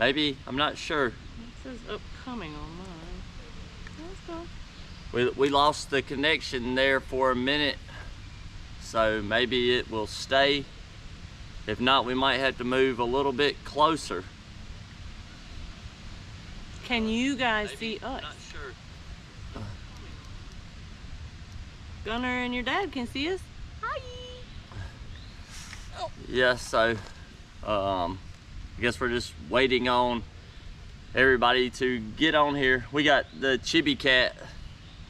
Maybe, I'm not sure. It says upcoming on mine. Let's go. We lost the connection there for a minute, so maybe it will stay. If not, we might have to move a little bit closer. Can you guys Maybe, see us? I'm not sure. Gunner and your dad can see us. Hi. Yeah, so I guess we're just waiting on everybody to get on here. We got the Chibi cat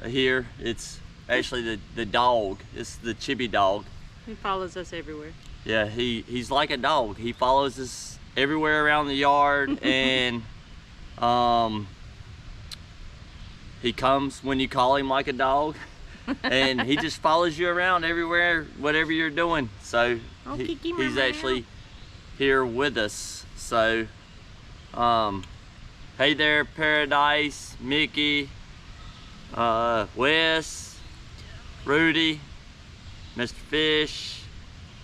here. It's actually the dog. It's the Chibi dog. He follows us everywhere. Yeah, he's like a dog. He follows us everywhere around the yard, and he comes when you call him like a dog, and he just follows you around everywhere, whatever you're doing. So he's actually here with us. So hey there, Paradise, Mickey, Wes, Rudy, Mr. Fish.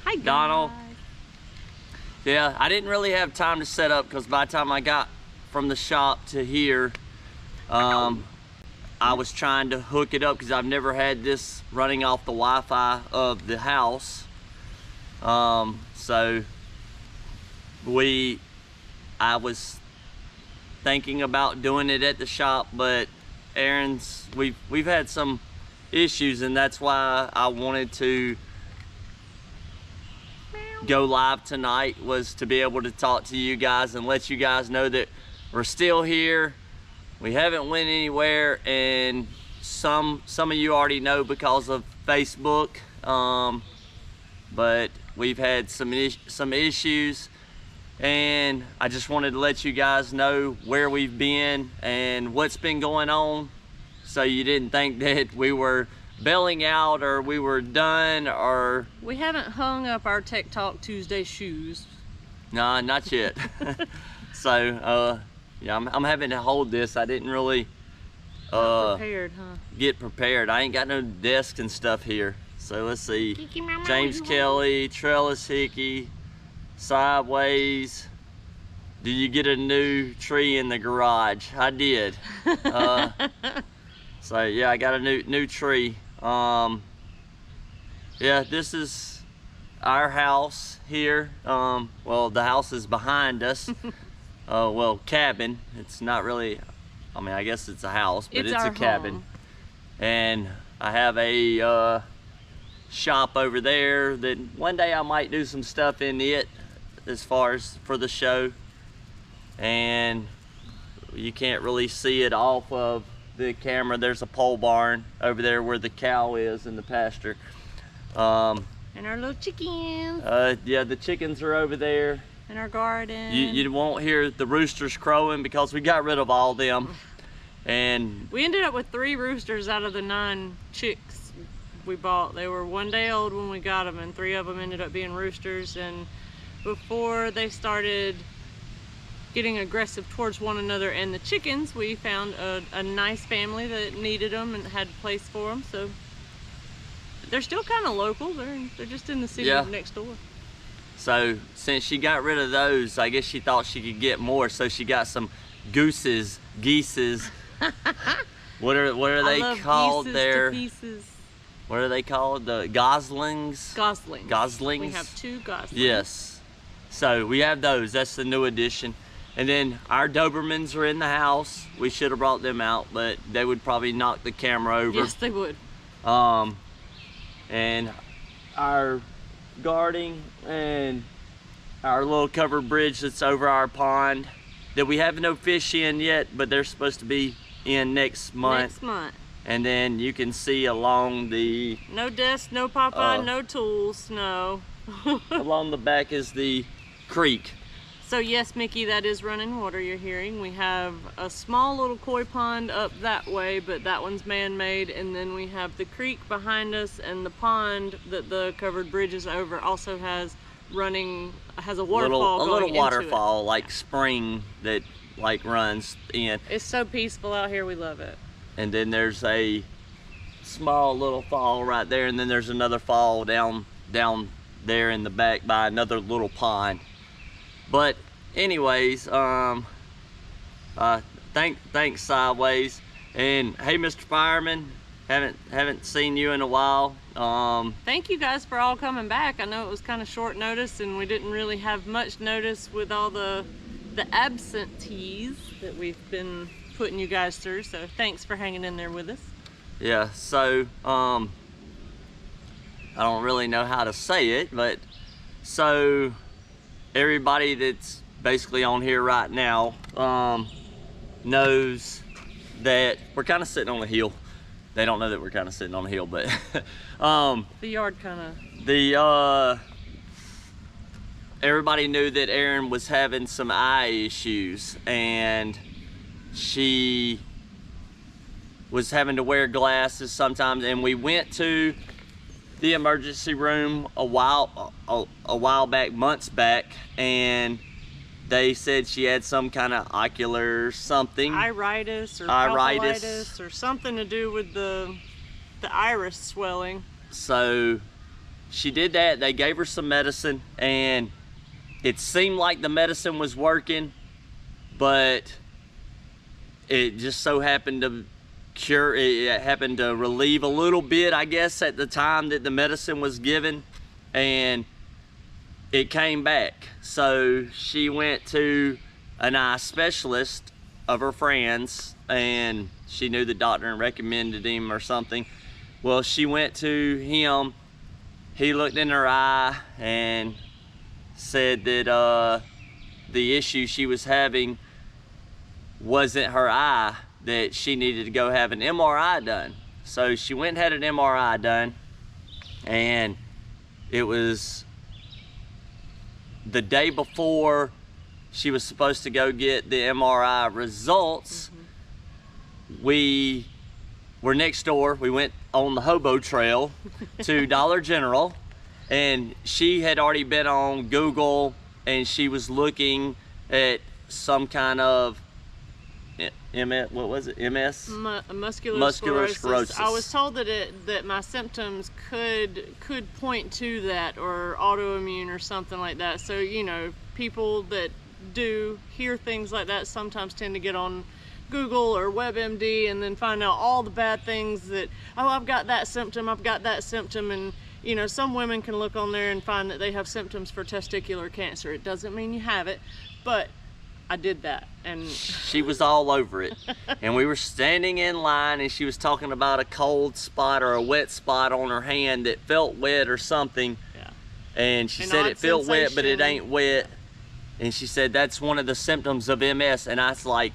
Hi, guys. Donald. Yeah, I didn't really have time to set up because by the time I got from the shop to here, I was trying to hook it up because I've never had this running off the Wi-Fi of the house. So I was thinking about doing it at the shop, but we've had some issues, and that's why I wanted to go live tonight, was to be able to talk to you guys and let you guys know that we're still here. We haven't went anywhere, and some of you already know because of Facebook, but we've had some issues, and I just wanted to let you guys know where we've been and what's been going on, so you didn't think that we were bailing out or we were done, or we haven't hung up our Tech Talk Tuesday shoes. Nah, not yet. So yeah, I'm having to hold this. I didn't really prepared, huh? get prepared. I ain't got no desk and stuff here. So let's see. James Kelly, Trellis Hickey, Sideways. Did you get a new tree in the garage? I did. So yeah, I got a new tree. Yeah, this is our house here. Well, the house is behind us. Well, cabin. It's not really, I mean, I guess it's a house, but it's a cabin. Home. And I have a shop over there that one day I might do some stuff in it as far as for the show. And you can't really see it off of the camera. There's a pole barn over there where the cow is in the pasture. And our little chickens. Yeah, the chickens are over there. In our garden. You won't hear the roosters crowing because we got rid of all them. And we ended up with 3 roosters out of the 9 chicks we bought. They were 1 day old when we got them, and 3 of them ended up being roosters. And before they started getting aggressive towards one another and the chickens, we found a nice family that needed them and had a place for them. So they're still kind of local. They're just in the city next door. So since she got rid of those, I guess she thought she could get more. So she got some geeses. What are they called there? What are they called? The goslings? Goslings. We have 2 goslings. Yes. So we have those. That's the new addition. And then our Dobermans are in the house. We should have brought them out, but they would probably knock the camera over. Yes, they would. And our guarding and our little covered bridge that's over our pond that we have no fish in yet, but they're supposed to be in next month. And then you can see along the... No desk, no Popeye, no tools, no. Along the back is the creek. So yes, Mickey, that is running water you're hearing. We have a small little koi pond up that way, but that one's man-made. And then we have the creek behind us, and the pond that the covered bridge is over also has a waterfall a little waterfall, like spring that like runs in. It's so peaceful out here, we love it. And then there's a small little fall right there, and then there's another fall down there in the back by another little pond. But anyways, Thanks Sideways. And hey, Mr. Fireman, haven't seen you in a while. Thank you guys for all coming back. I know it was kind of short notice and we didn't really have much notice with all the absentees that we've been putting you guys through, so thanks for hanging in there with us. Yeah, so I don't really know how to say it, but so everybody that's basically on here right now knows that we're kind of sitting on a hill. They don't know that we're kind of sitting on a hill, but the yard kind of, everybody knew that Erin was having some eye issues, and she was having to wear glasses sometimes, and we went to the emergency room a while back, months back, and they said she had some kind of ocular something. Iritis or papillitis or something to do with the iris swelling. So she did that. They gave her some medicine, and it seemed like the medicine was working, but it just so happened to it happened to relieve a little bit, I guess, at the time that the medicine was given, and it came back. So she went to an eye specialist of her friends, and she knew the doctor and recommended him or something. Well, she went to him. He looked in her eye and said that the issue she was having wasn't her eye, that she needed to go have an MRI done. So she went and had an MRI done, and it was the day before she was supposed to go get the MRI results. We were next door. We went on the hobo trail to Dollar General, and she had already been on Google, and she was looking at some kind of what was it? MS? Muscular sclerosis. I was told that my symptoms could point to that, or autoimmune or something like that. So, you know, people that do hear things like that sometimes tend to get on Google or WebMD and then find out all the bad things that, oh, I've got that symptom, and you know, some women can look on there and find that they have symptoms for testicular cancer. It doesn't mean you have it, but I did that, and she was all over it. And we were standing in line, and she was talking about a cold spot or a wet spot on her hand that felt wet or something. Yeah. And she said it felt wet, but it ain't wet. And she said that's one of the symptoms of MS. And I was like,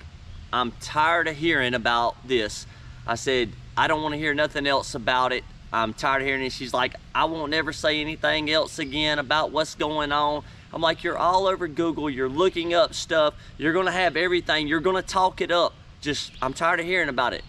I'm tired of hearing about this. I said, I don't want to hear nothing else about it. I'm tired of hearing it. She's like, I won't never say anything else again about what's going on. I'm like, you're all over Google, you're looking up stuff, you're gonna have everything, you're gonna talk it up. Just, I'm tired of hearing about it.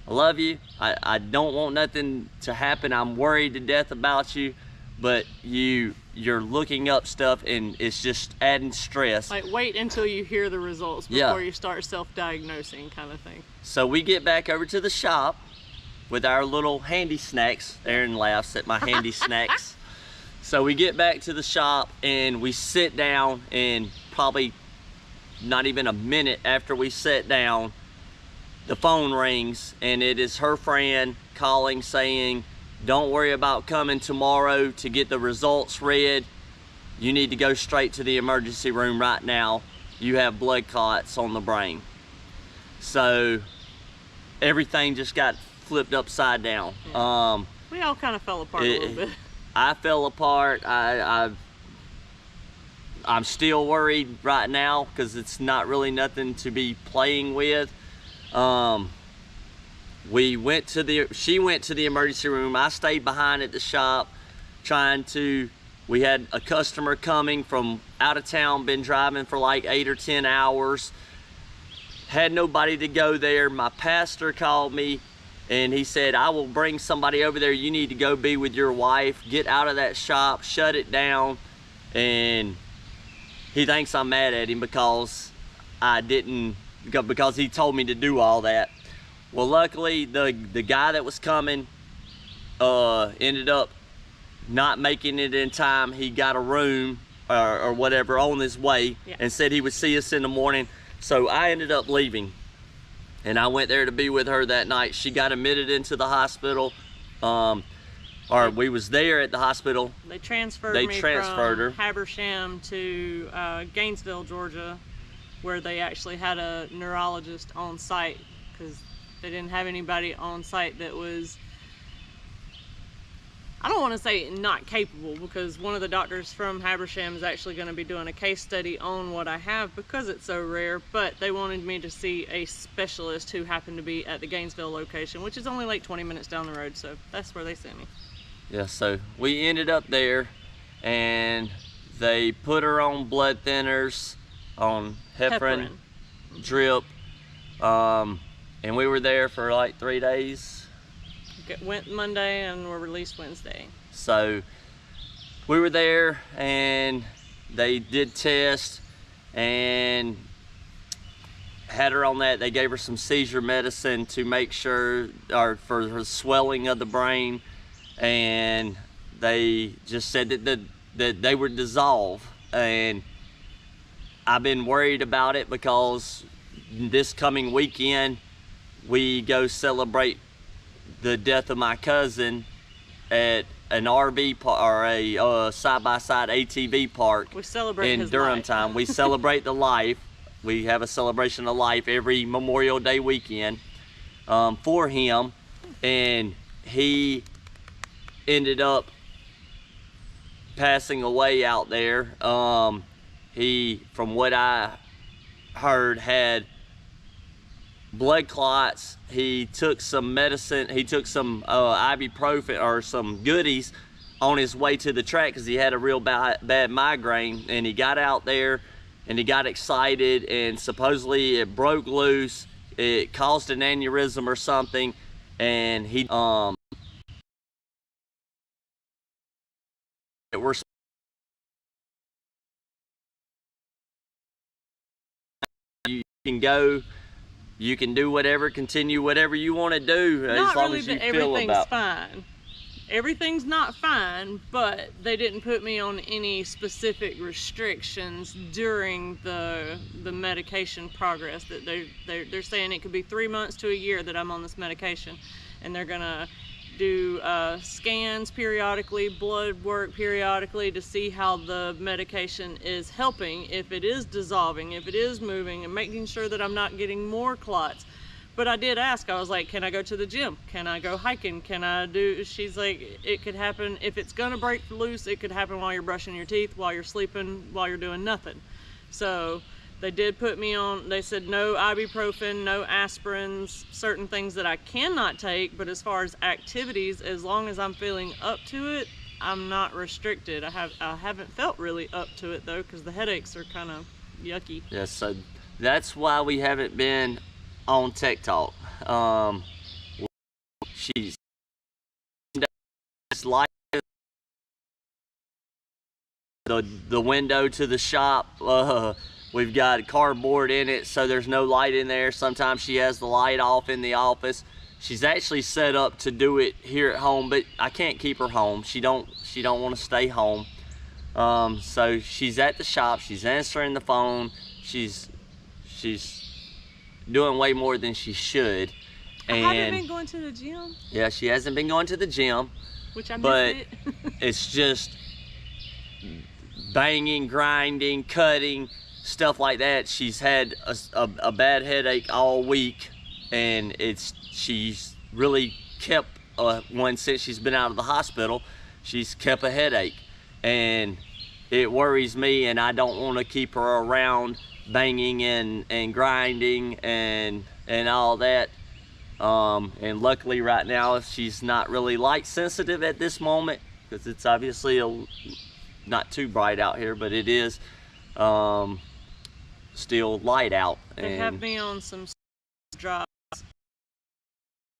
I love you, I don't want nothing to happen, I'm worried to death about you, but you're looking up stuff and it's just adding stress. Like, wait until you hear the results before you start self-diagnosing, kind of thing. So we get back over to the shop with our little handy snacks. Erin laughs at my handy snacks. So we get back to the shop and we sit down, and probably not even a minute after we sit down, the phone rings, and it is her friend calling saying, don't worry about coming tomorrow to get the results read. You need to go straight to the emergency room right now. You have blood clots on the brain. So everything just got flipped upside down. Yeah. We all kind of fell apart a little bit. I fell apart. I'm still worried right now because it's not really nothing to be playing with. She went to the emergency room. I stayed behind at the shop we had a customer coming from out of town, been driving for like 8 or 10 hours. Had nobody to go there. My pastor called me, and he said, I will bring somebody over there. You need to go be with your wife. Get out of that shop, shut it down. And he thinks I'm mad at him because because he told me to do all that. Well, luckily, the guy that was coming ended up not making it in time. He got a room or whatever on his way, and said he would see us in the morning. So I ended up leaving, and I went there to be with her that night. She got admitted into the hospital, or we was there at the hospital. They transferred me transferred her from Habersham to Gainesville, Georgia, where they actually had a neurologist on site, because they didn't have anybody on site that was, I don't want to say not capable, because one of the doctors from Habersham is actually going to be doing a case study on what I have because it's so rare, but they wanted me to see a specialist who happened to be at the Gainesville location, which is only like 20 minutes down the road, so that's where they sent me. Yeah, so we ended up there, and they put her on blood thinners, on heparin. Drip, and we were there for like 3 days. Went Monday and were released Wednesday. So we were there, and they did tests and had her on that. They gave her some seizure medicine to make sure, or for her swelling of the brain, and they just said that they would dissolve. And I've been worried about it because this coming weekend we go celebrate the death of my cousin at an RV or a side-by-side ATV park. We celebrate in his Durham life. time. We celebrate the life. We have a celebration of life every Memorial Day weekend for him, and he ended up passing away out there. He, from what I heard, had blood clots. He took some medicine. He took some ibuprofen or some goodies on his way to the track because he had a real bad migraine, and he got out there and he got excited, and supposedly it broke loose. It caused an aneurysm or something, and he we're you can go, you can do whatever, continue whatever you want to do, as long as you feel about. Fine. Everything's not fine, but they didn't put me on any specific restrictions during the medication progress. That they're saying it could be 3 months to a year that I'm on this medication, and they're gonna do scans periodically, blood work periodically, to see how the medication is helping, if it is dissolving, if it is moving, and making sure that I'm not getting more clots. But I did ask, I was like, can I go to the gym? Can I go hiking? Can I do, she's like, it could happen, if it's gonna break loose, it could happen while you're brushing your teeth, while you're sleeping, while you're doing nothing. So they did put me on, they said no ibuprofen, no aspirins, certain things that I cannot take, but as far as activities, as long as I'm feeling up to it, I'm not restricted. I haven't felt really up to it though, because the headaches are kind of yucky. Yeah, so that's why we haven't been on Tech Talk. She's like the window to the shop. We've got cardboard in it, so there's no light in there. Sometimes she has the light off in the office. She's actually set up to do it here at home, but I can't keep her home. She don't want to stay home. So she's at the shop. She's answering the phone. She's doing way more than she should. And I haven't been going to the gym. Yeah, she hasn't been going to the gym. Which I but missed it. It's just banging, grinding, cutting, stuff like that. She's had a bad headache all week, and she's really kept one since she's been out of the hospital. She's kept a headache, and it worries me, and I don't want to keep her around banging and grinding and all that. And luckily right now she's not really light sensitive at this moment, because it's obviously not too bright out here, but it is still light out. They have me on some drops.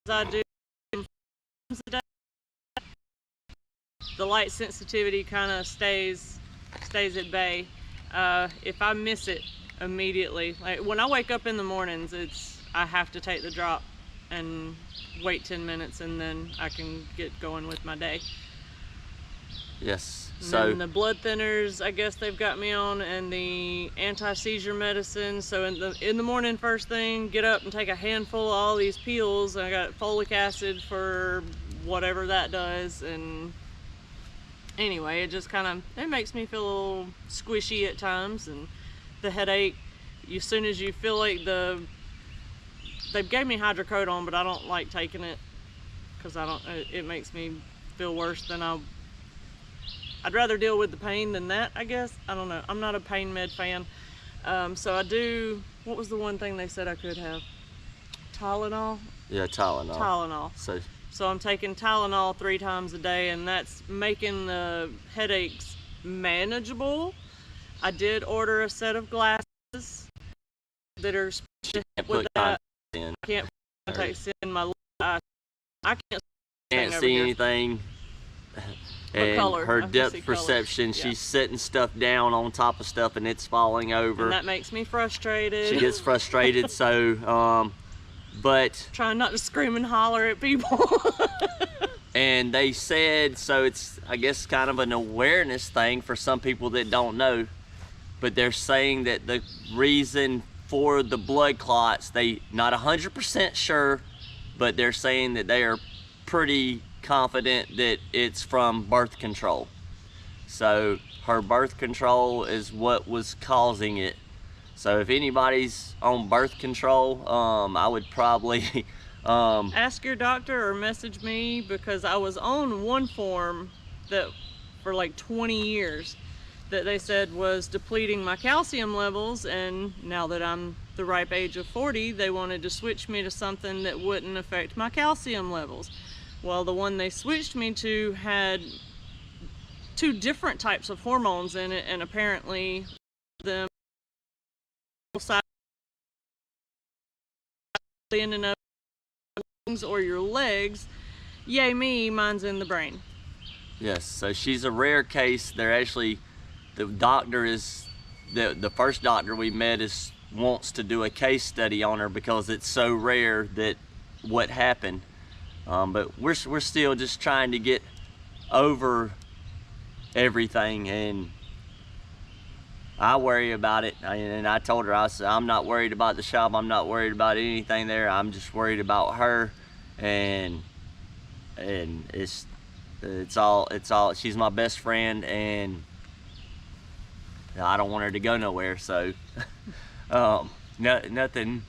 I do the light sensitivity kind of stays at bay. If I miss it immediately, like when I wake up in the mornings, I have to take the drop and wait 10 minutes, and then I can get going with my day. Yes. And So then the blood thinners, I guess they've got me on, and the anti-seizure medicine. So in the morning, first thing, get up and take a handful of all these pills. I got folic acid for whatever that does, and anyway, it just kind of, it makes me feel a little squishy at times, and the headache, as soon as you feel like they gave me hydrocodone, but I don't like taking it because it makes me feel worse than I'd rather deal with the pain than that, I guess. I don't know. I'm not a pain med fan. So I do, what was the one thing they said I could have? Tylenol? yeah, Tylenol. Tylenol. So I'm taking Tylenol 3 times a day, and that's making the headaches manageable. I did order a set of glasses that are supposed to help with that. In. I can't put contacts in my eye. I Can't see anything. And color. her I can depth see perception, color. Yeah. she's setting stuff down on top of stuff and it's falling over. And that makes me frustrated. She gets frustrated, so, but... Trying not to scream and holler at people. And they said, so it's, I guess, kind of an awareness thing for some people that don't know, but they're saying that the reason for the blood clots, they not 100% sure, but they're saying that they are pretty confident that it's from birth control. So her birth control is what was causing it. So if anybody's on birth control, I would probably ask your doctor or message me, because I was on one form that for like 20 years that they said was depleting my calcium levels, and now that I'm the ripe age of 40, they wanted to switch me to something that wouldn't affect my calcium levels. Well, the one they switched me to had 2 different types of hormones in it, and apparently them ending up or your legs. Yay me, mine's in the brain. Yes, so she's a rare case. They're actually, the doctor is, the first doctor we met wants to do a case study on her because it's so rare that what happened. But we're still just trying to get over everything, and I worry about it. And I told her, I said, I'm not worried about the shop. I'm not worried about anything there. I'm just worried about her, and it's all. She's my best friend, and I don't want her to go nowhere. So, nothing.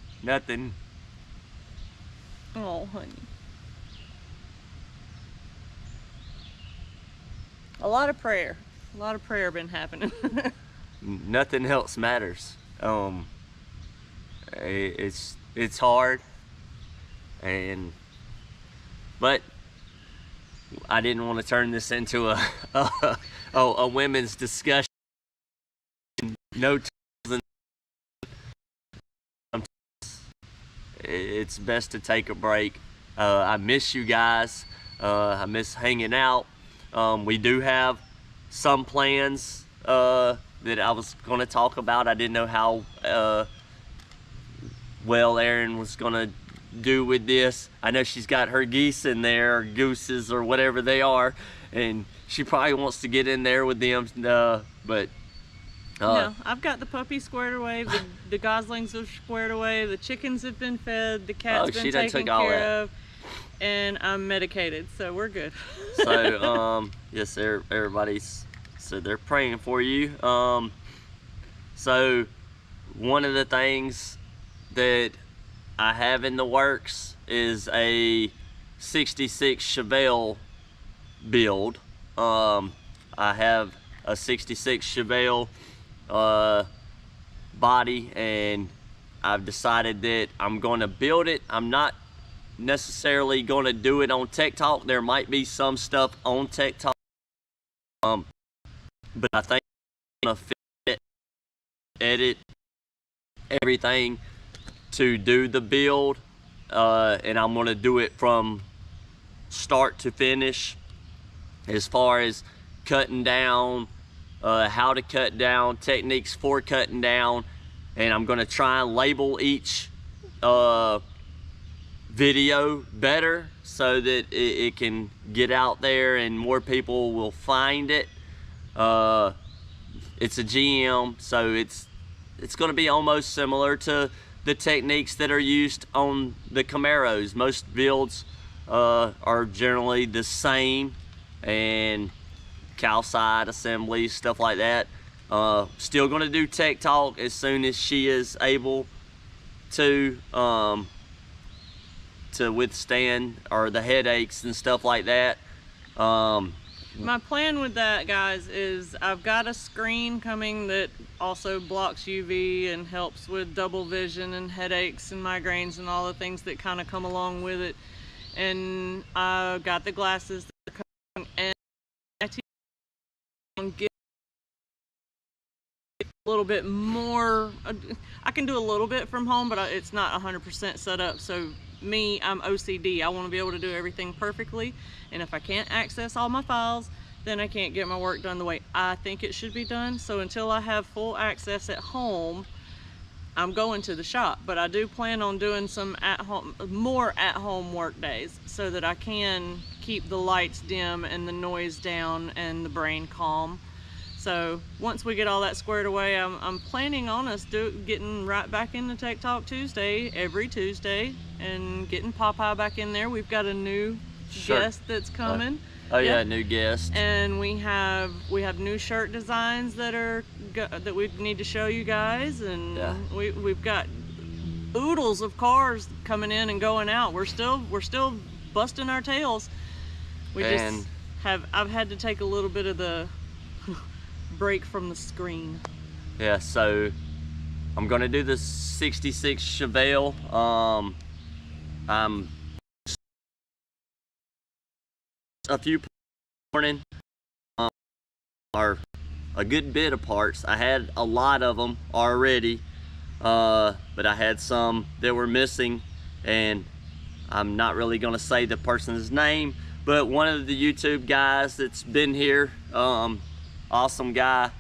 Oh, honey. A lot of prayer been happening. Nothing else matters. It's hard, but I didn't want to turn this into a women's discussion. No, it's best to take a break. I miss you guys. I miss hanging out. We do have some plans that I was going to talk about. I didn't know how well Erin was going to do with this. I know she's got her geese in there, or gooses, or whatever they are, and she probably wants to get in there with them, but no, I've got the puppy squared away, the goslings are squared away, the chickens have been fed, the cat's been taken care of, and I'm medicated, so we're good. So yes, everybody's, so they're praying for you. So one of the things that I have in the works is a 66 Chevelle build. I have a 66 Chevelle body, and I've decided that I'm going to build it. I'm not necessarily going to do it on TikTok. There might be some stuff on TikTok, but I think I'm going to fit, edit everything to do the build, and I'm going to do it from start to finish, as far as cutting down, how to cut down, techniques for cutting down, and I'm going to try and label each video better so that it can get out there and more people will find it. It's a GM, so it's going to be almost similar to the techniques that are used on the Camaros. Most builds are generally the same, and calcite assemblies, stuff like that. Still going to do tech talk as soon as she is able to withstand or the headaches and stuff like that. My plan with that, guys, is I've got a screen coming that also blocks UV and helps with double vision and headaches and migraines and all the things that kind of come along with it. And I got the glasses that are coming, and I get a little bit more. I can do a little bit from home, but it's not 100% set up. So me, I'm OCD. I want to be able to do everything perfectly, and if I can't access all my files, then I can't get my work done the way I think it should be done. So until I have full access at home, I'm going to the shop. But I do plan on doing some more at-home work days so that I can keep the lights dim and the noise down and the brain calm. So once we get all that squared away, I'm planning on us getting right back into Tech Talk Tuesday, every Tuesday, and getting Popeye back in there. We've got a new guest that's coming. Oh yeah, new guest. And we have new shirt designs that we need to show you guys, and we've got oodles of cars coming in and going out. We're still busting our tails. I've had to take a little bit of the break from the screen. Yeah, so I'm gonna do the 66 Chevelle. I'm a few morning are a good bit of parts. I had a lot of them already, but I had some that were missing, and I'm not really gonna say the person's name, but one of the YouTube guys that's been here, awesome guy,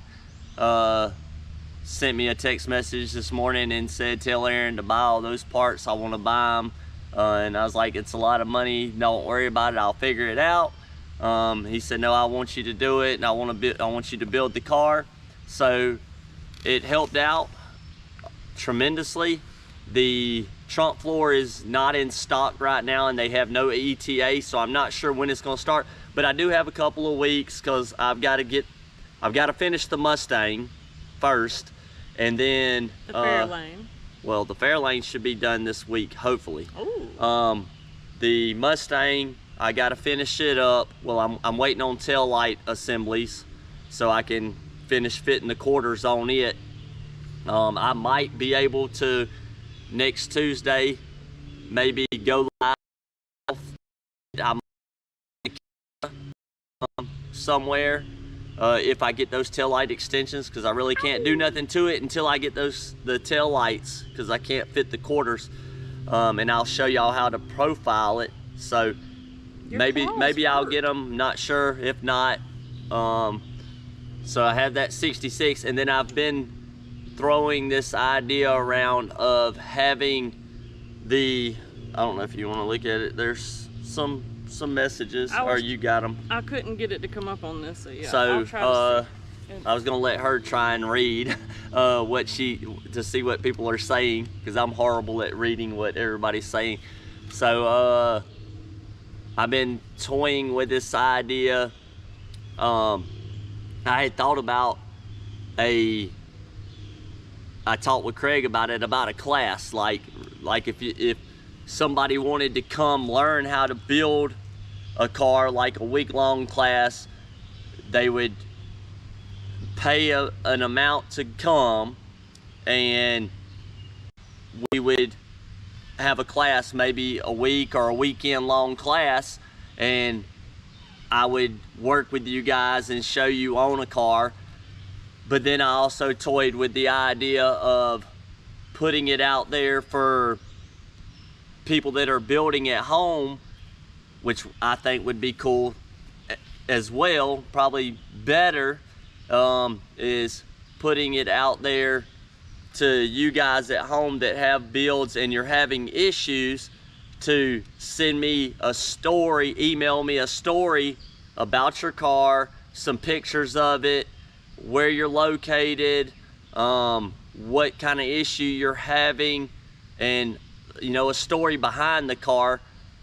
sent me a text message this morning and said, tell Aaron to buy all those parts, I want to buy them. And I was like, it's a lot of money, don't worry about it, I'll figure it out. He said, no, I want you to do it, and I want you to build the car. So it helped out tremendously. The trunk floor is not in stock right now, and they have no ETA, so I'm not sure when it's going to start, but I do have a couple of weeks because I've got to finish the Mustang first, and then the Fairlane. Well, the Fairlane should be done this week, hopefully. Ooh. The Mustang, I got to finish it up. Well, I'm waiting on tail light assemblies so I can finish fitting the quarters on it. I might be able to next Tuesday maybe go live. I'm somewhere if I get those tail light extensions, because I really can't do nothing to it until I get the tail lights, because I can't fit the quarters. And I'll show y'all how to profile it. So maybe I'll get them, not sure. If not, so I have that 66, and then I've been throwing this idea around of having I don't know if you want to look at it, there's some messages, or you got them. I couldn't get it to come up on this, so yeah. So I'll try to I was gonna let her try and read to see what people are saying, because I'm horrible at reading what everybody's saying. So I've been toying with this idea. I had thought about I talked with Craig about it, about a class, like if somebody wanted to come learn how to build a car, like a week-long class, they would pay an amount to come, and we would have a class, maybe a week or a weekend long class, and I would work with you guys and show you on a car. But then I also toyed with the idea of putting it out there for people that are building at home, which I think would be cool as well. Probably better is putting it out there to you guys at home that have builds and you're having issues, to send me a story, email me a story about your car, some pictures of it, where you're located, what kind of issue you're having, and you know, a story behind the car,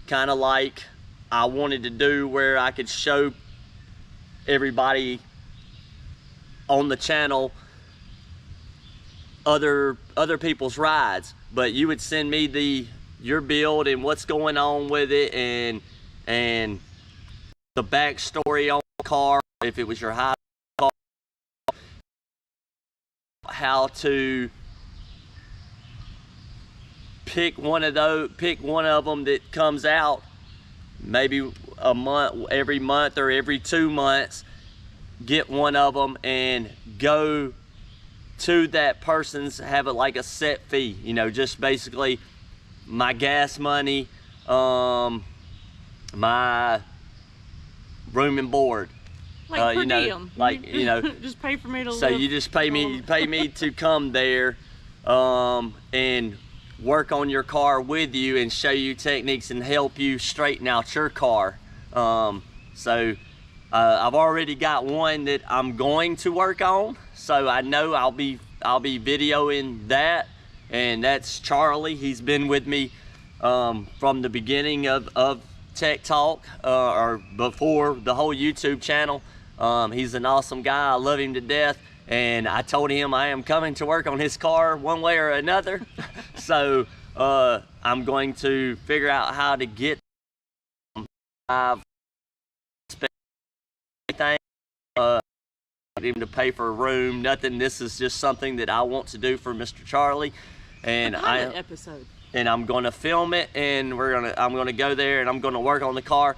kind of like I wanted to do, where I could show everybody on the channel other people's rides. But you would send me your build and what's going on with it, and the backstory on the car, if it was your high car, how to pick one of them that comes out maybe a month, every month or every 2 months. Get one of them and go to that person's, have it like a set fee, you know, just basically my gas money, my room and board, like per you know, diem. like, you know, just pay for me to so live. you just pay me to come there and work on your car with you and show you techniques and help you straighten out your car. So I've already got one that I'm going to work on, so I know I'll be videoing that, and that's Charlie. He's been with me from the beginning of Tech Talk, or before the whole YouTube channel. He's an awesome guy. I love him to death, and I told him I am coming to work on his car one way or another. So I'm going to figure out how to get everything, him to pay for a room, nothing. This is just something that I want to do for Mr. Charlie, and I'm going to film it, and I'm going to go there and I'm going to work on the car.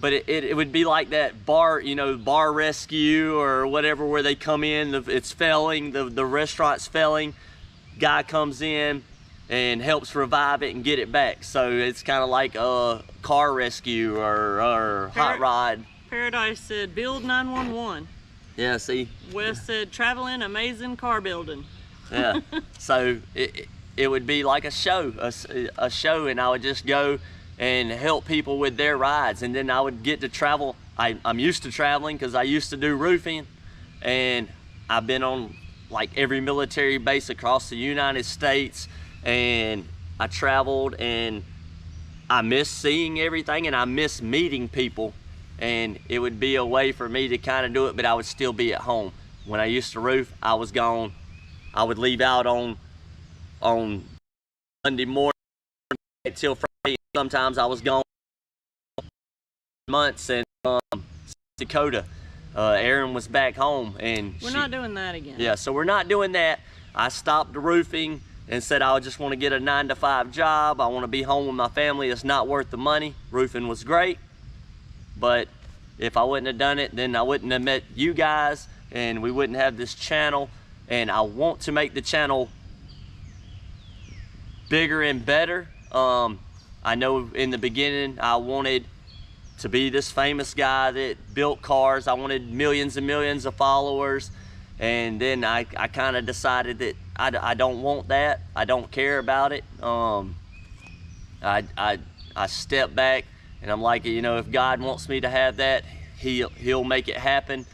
But it would be like that bar, you know, bar rescue or whatever, where they come in, it's failing, the restaurant's failing, guy comes in and helps revive it and get it back. So it's kind of like a car rescue or hot rod. Paradise said build 911. Yeah, see? Wes said traveling, amazing car building. Yeah, so it would be like a show, and I would just go and help people with their rides, and then I would get to travel. I'm used to traveling because I used to do roofing, and I've been on like every military base across the United States, and I traveled, and I miss seeing everything, and I miss meeting people, and it would be a way for me to kind of do it, but I would still be at home. When I used to roof, I was gone. I would leave out on Monday morning till Friday. Sometimes I was gone months in Dakota. Aaron was back home, and we're not doing that again. Yeah, so we're not doing that. I stopped the roofing and said I just want to get a 9-to-5 job. I want to be home with my family. It's not worth the money. Roofing was great, but if I wouldn't have done it, then I wouldn't have met you guys, and we wouldn't have this channel. And I want to make the channel bigger and better. I know in the beginning I wanted to be this famous guy that built cars. I wanted millions and millions of followers, and then I kind of decided that I don't want that. I don't care about it. I stepped back, and I'm like, you know, if God wants me to have that, he'll make it happen.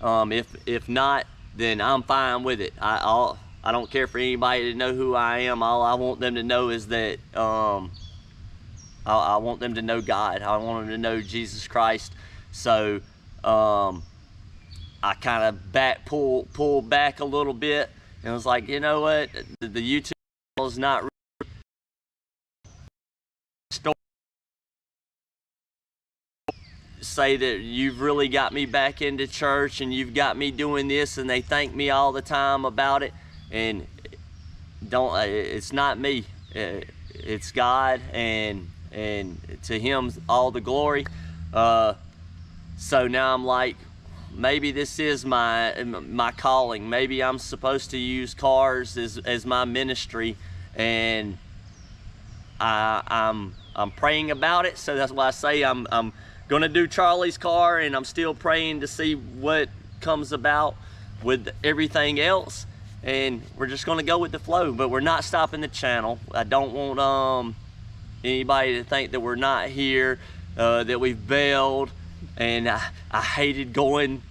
If not, then I'm fine with it. I don't care for anybody to know who I am. All I want them to know is that I want them to know God. I want them to know Jesus Christ. So I kind of pulled back a little bit, and was like, you know what, the YouTube channel is not say that you've really got me back into church and you've got me doing this, and they thank me all the time about it, and it's not me, it's God, and to him all the glory. So now I'm like, maybe this is my calling. Maybe I'm supposed to use cars as my ministry, and I'm praying about it. So that's why I say I'm gonna do Charlie's car, and I'm still praying to see what comes about with everything else, and we're just gonna go with the flow. But we're not stopping the channel. I don't want anybody to think that we're not here, that we've bailed. And I hated going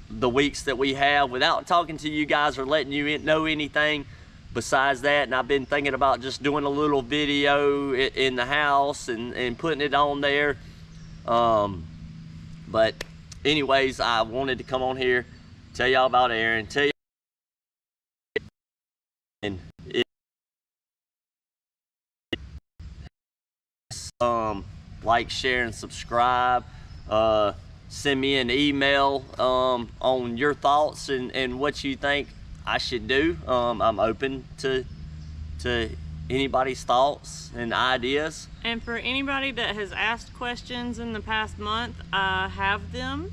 the weeks that we have without talking to you guys or letting you know anything besides that. And I've been thinking about just doing a little video in the house and putting it on there. But anyways, I wanted to come on here, tell y'all about Aaron, tell you, and like, share, and subscribe. Send me an email on your thoughts and what you think I should do. I'm open to anybody's thoughts and ideas. And for anybody that has asked questions in the past month, I have them.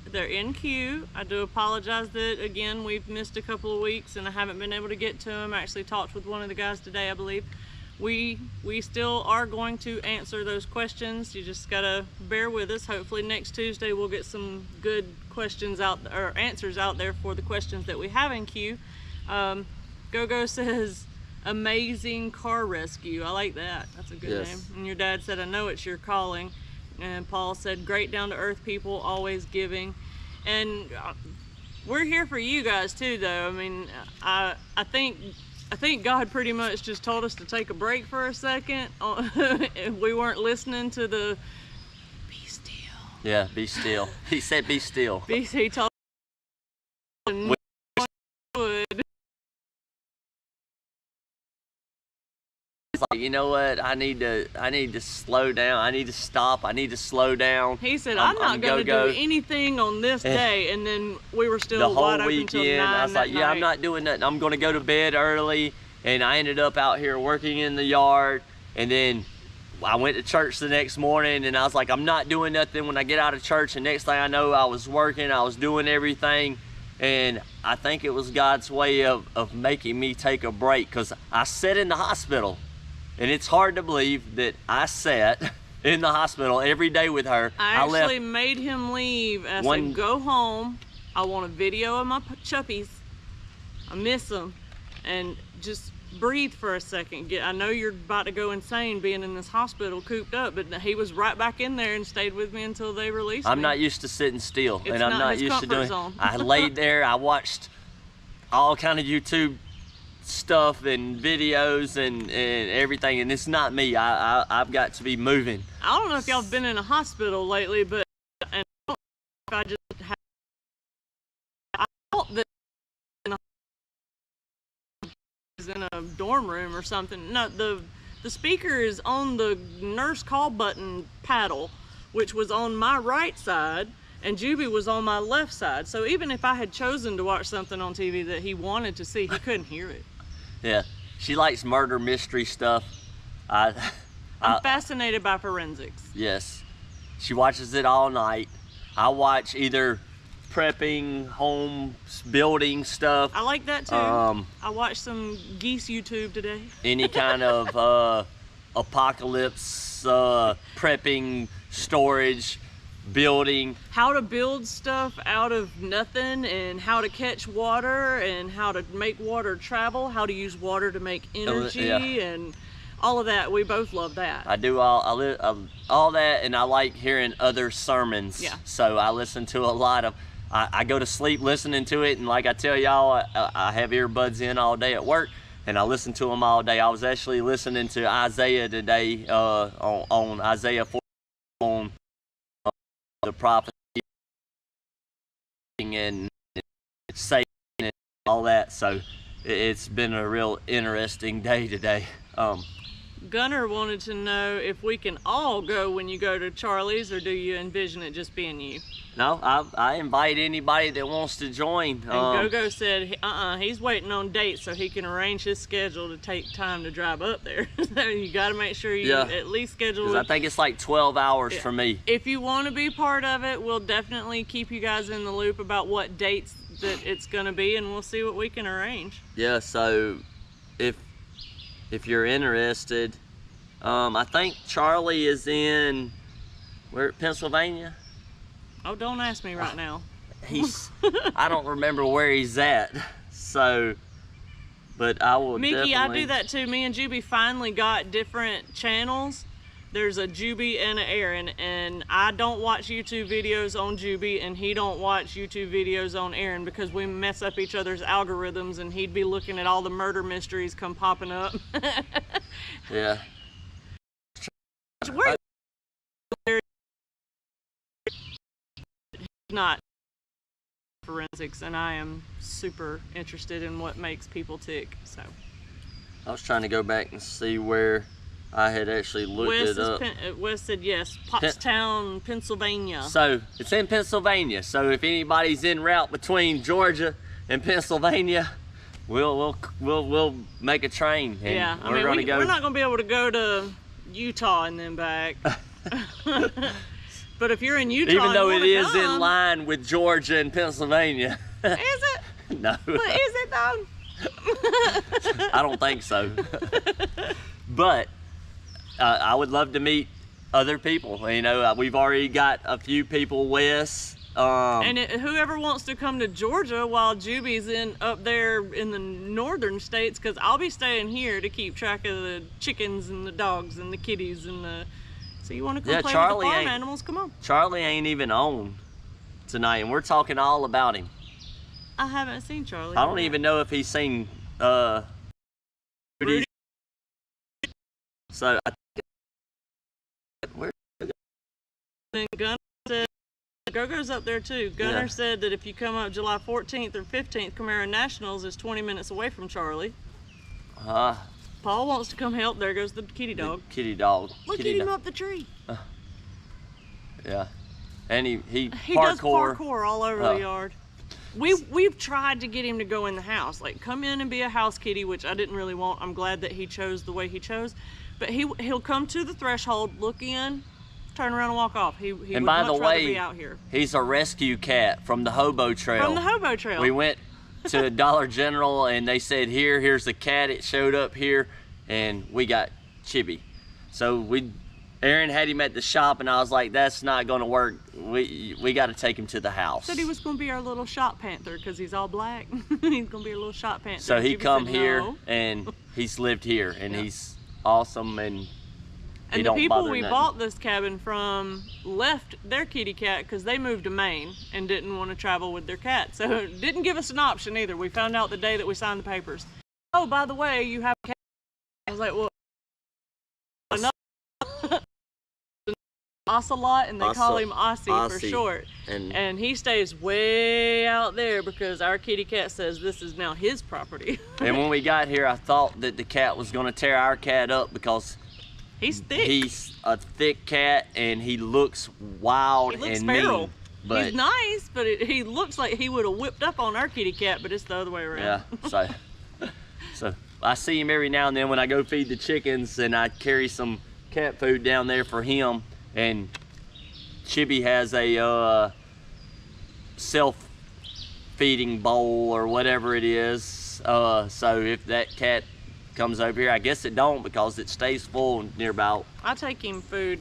They're in queue. I do apologize that, again, we've missed a couple of weeks and I haven't been able to get to them. I actually talked with one of the guys today, I believe. We still are going to answer those questions. You just gotta bear with us. Hopefully next Tuesday we'll get some good questions out, or answers out there for the questions that we have in queue. Go says aMAYSing car rescue. I like that. That's a good name. And your dad said, I know it's your calling. And Paul said, great down to earth people, always giving. And we're here for you guys too, though. I mean, I think God pretty much just told us to take a break for a second. We weren't listening to the be still. Yeah, be still. He said be still. He told us would. It's like, you know what? I need to slow down. I need to stop. I need to slow down. He said, I'm not going to do anything on this day. And then we were still the whole wide open weekend. till 9 I was like, that yeah, night. I'm not doing nothing. I'm going to go to bed early. And I ended up out here working in the yard. And then I went to church the next morning. And I was like, I'm not doing nothing when I get out of church. And next thing I know, I was working. I was doing everything. And I think it was God's way of making me take a break. Because I sat in the hospital. And it's hard to believe that I sat in the hospital every day with her. I actually made him leave. I said, go home. I want a video of my chuppies. I miss them. And just breathe for a second. I know you're about to go insane being in this hospital cooped up, but he was right back in there and stayed with me until they released me. I'm not used to sitting still. It's and I'm not used to doing it. I laid there. I watched all kind of YouTube stuff and videos and everything, and it's not me. I've got to be moving. I don't know if y'all have been in a hospital lately, but and I just had, I thought that in a dorm room or something. No, the speaker is on the nurse call button paddle, which was on my right side, and Juby was on my left side. So even if I had chosen to watch something on TV that he wanted to see, he couldn't hear it. Yeah, she likes murder mystery stuff. I'm fascinated by forensics. Yes, she watches it all night. I watch either prepping, home building stuff. I like that too. I watched some geese YouTube today. Any kind of apocalypse, prepping, storage, building. How to build stuff out of nothing, and how to catch water, and how to make water travel, how to use water to make energy, and all of that. We both love that. I do all that, and I like hearing other sermons. Yeah. So I listen to a lot of, I go to sleep listening to it, and like I tell y'all, I have earbuds in all day at work, and I listen to them all day. I was actually listening to Isaiah today, on Isaiah 4, on the prophecy and Satan and all that. So it's been a real interesting day today. Gunner wanted to know if we can all go when you go to Charlie's, or do you envision it just being you? No, I invite anybody that wants to join. And Go said he's waiting on dates so he can arrange his schedule to take time to drive up there. So you got to make sure you at least schedule it. I think it's like 12 hours for me. If you want to be part of it, we'll definitely keep you guys in the loop about what dates that it's going to be, and we'll see what we can arrange. Yeah, so if you're interested, I think Charlie is in Pennsylvania. Oh, don't ask me right now. I don't remember where he's at. So But I will Mickey, definitely... I do that too. Me and Juby finally got different channels. There's a Juby and an Aaron, and I don't watch YouTube videos on Juby, and he don't watch YouTube videos on Aaron because we mess up each other's algorithms, and he'd be looking at all the murder mysteries come popping up. Yeah. Not forensics, and I am super interested in what makes people tick. So I was trying to go back and see where I had actually looked it up. Wes said yes, Pottstown, Pennsylvania. So it's in Pennsylvania. So if anybody's en route between Georgia and Pennsylvania, we'll make a train. And yeah, I mean, we're not going to be able to go to Utah and then back. But if you're in Utah, even though it is in line with Georgia and Pennsylvania. Is it? No. But is it though? I don't think so. But I would love to meet other people. You know, we've already got a few people, Wes. And whoever wants to come to Georgia while Juby's up there in the northern states, because I'll be staying here to keep track of the chickens and the dogs and the kitties and the... So you want to come play with the farm animals? Come on. Charlie ain't even on tonight, and we're talking all about him. I haven't seen Charlie. I don't even know if he's seen Rudy. So I think where? Then Gunner said Go-Go's up there too. Gunner said that if you come up July 14th or 15th, Camaro Nationals is 20 minutes away from Charlie. Paul wants to come help. There goes the kitty dog. The kitty dog. Look at him up the tree. Yeah, and he does parkour all over the yard. We've tried to get him to go in the house, like come in and be a house kitty, which I didn't really want. I'm glad that he chose the way he chose, but he'll come to the threshold, look in, turn around and walk off. He would much rather be out here. He's a rescue cat from the Hobo Trail. From the Hobo Trail. We went to Dollar General and they said, here's the cat. It showed up here and we got Chibi. So Aaron had him at the shop and I was like, that's not gonna work. We got to take him to the house. Said he was gonna be our little shop panther because he's all black. He's gonna be a little shop panther. So he come here and he's lived here and he's awesome and the people we bought this cabin from left their kitty cat because they moved to Maine and didn't want to travel with their cat. So it didn't give us an option either. We found out the day that we signed the papers. Oh, by the way, you have a cat. I was like, well, Ocelot, and they call him Aussie for short. And he stays way out there because our kitty cat says this is now his property. And when we got here, I thought that the cat was going to tear our cat up because he's thick. He's a thick cat and he looks wild and feral. mean. But he's nice, but he looks like he would have whipped up on our kitty cat, but it's the other way around. Yeah, so I see him every now and then when I go feed the chickens and I carry some cat food down there for him. And Chibi has a self-feeding bowl or whatever it is. So if that cat comes over here, I guess it don't because it stays full nearby. I take him food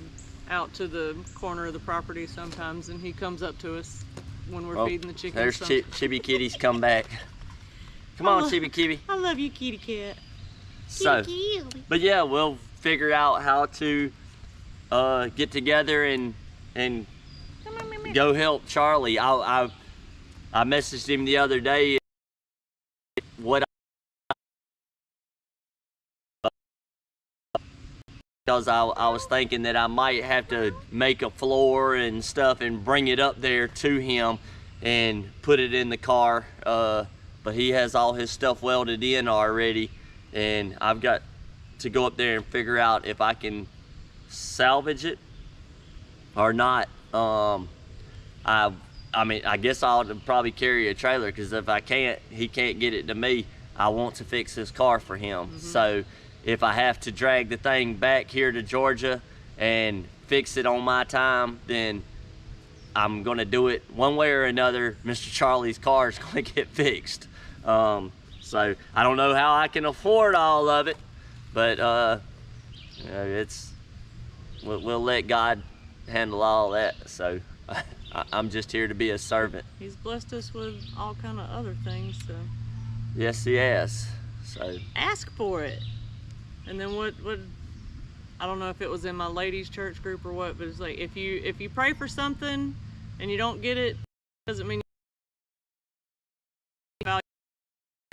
out to the corner of the property sometimes, and he comes up to us when we're feeding the chickens. There's Chibi Kitty's come back. Come on, Chibi Kitty. I love you, kitty cat. So, but yeah, we'll figure out how to get together and go help Charlie. I messaged him the other day because I was thinking that I might have to make a floor and stuff and bring it up there to him and put it in the car, but he has all his stuff welded in already and I've got to go up there and figure out if I can salvage it or not. I mean, I guess I'll probably carry a trailer because if I can't, he can't get it to me. I want to fix his car for him. So if I have to drag the thing back here to Georgia and fix it on my time, then I'm gonna do it one way or another. Mr. Charlie's car is gonna get fixed. So I don't know how I can afford all of it, but you know, we'll let God handle all that. So I'm just here to be a servant. He's blessed us with all kind of other things. So. Yes, he has. So ask for it. And then what I don't know if it was in my ladies' church group or what, but it's like if you pray for something and you don't get it, doesn't mean you value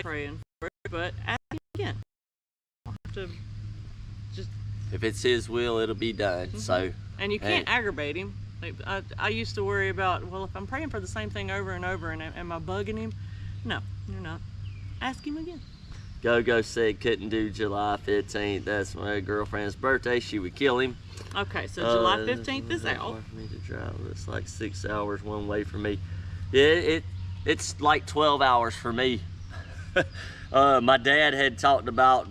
praying for it, but ask again. I'll have to just, if it's His will, it'll be done. So, and you can't aggravate Him. Like, I used to worry about, well, if I'm praying for the same thing over and over, and am I bugging Him? No, you're not. Ask Him again. Go said couldn't do July 15th. That's my girlfriend's birthday. She would kill him. Okay, so July 15th is out. Hard for me to drive. It's like 6 hours one way for me. Yeah, it's like 12 hours for me. My dad had talked about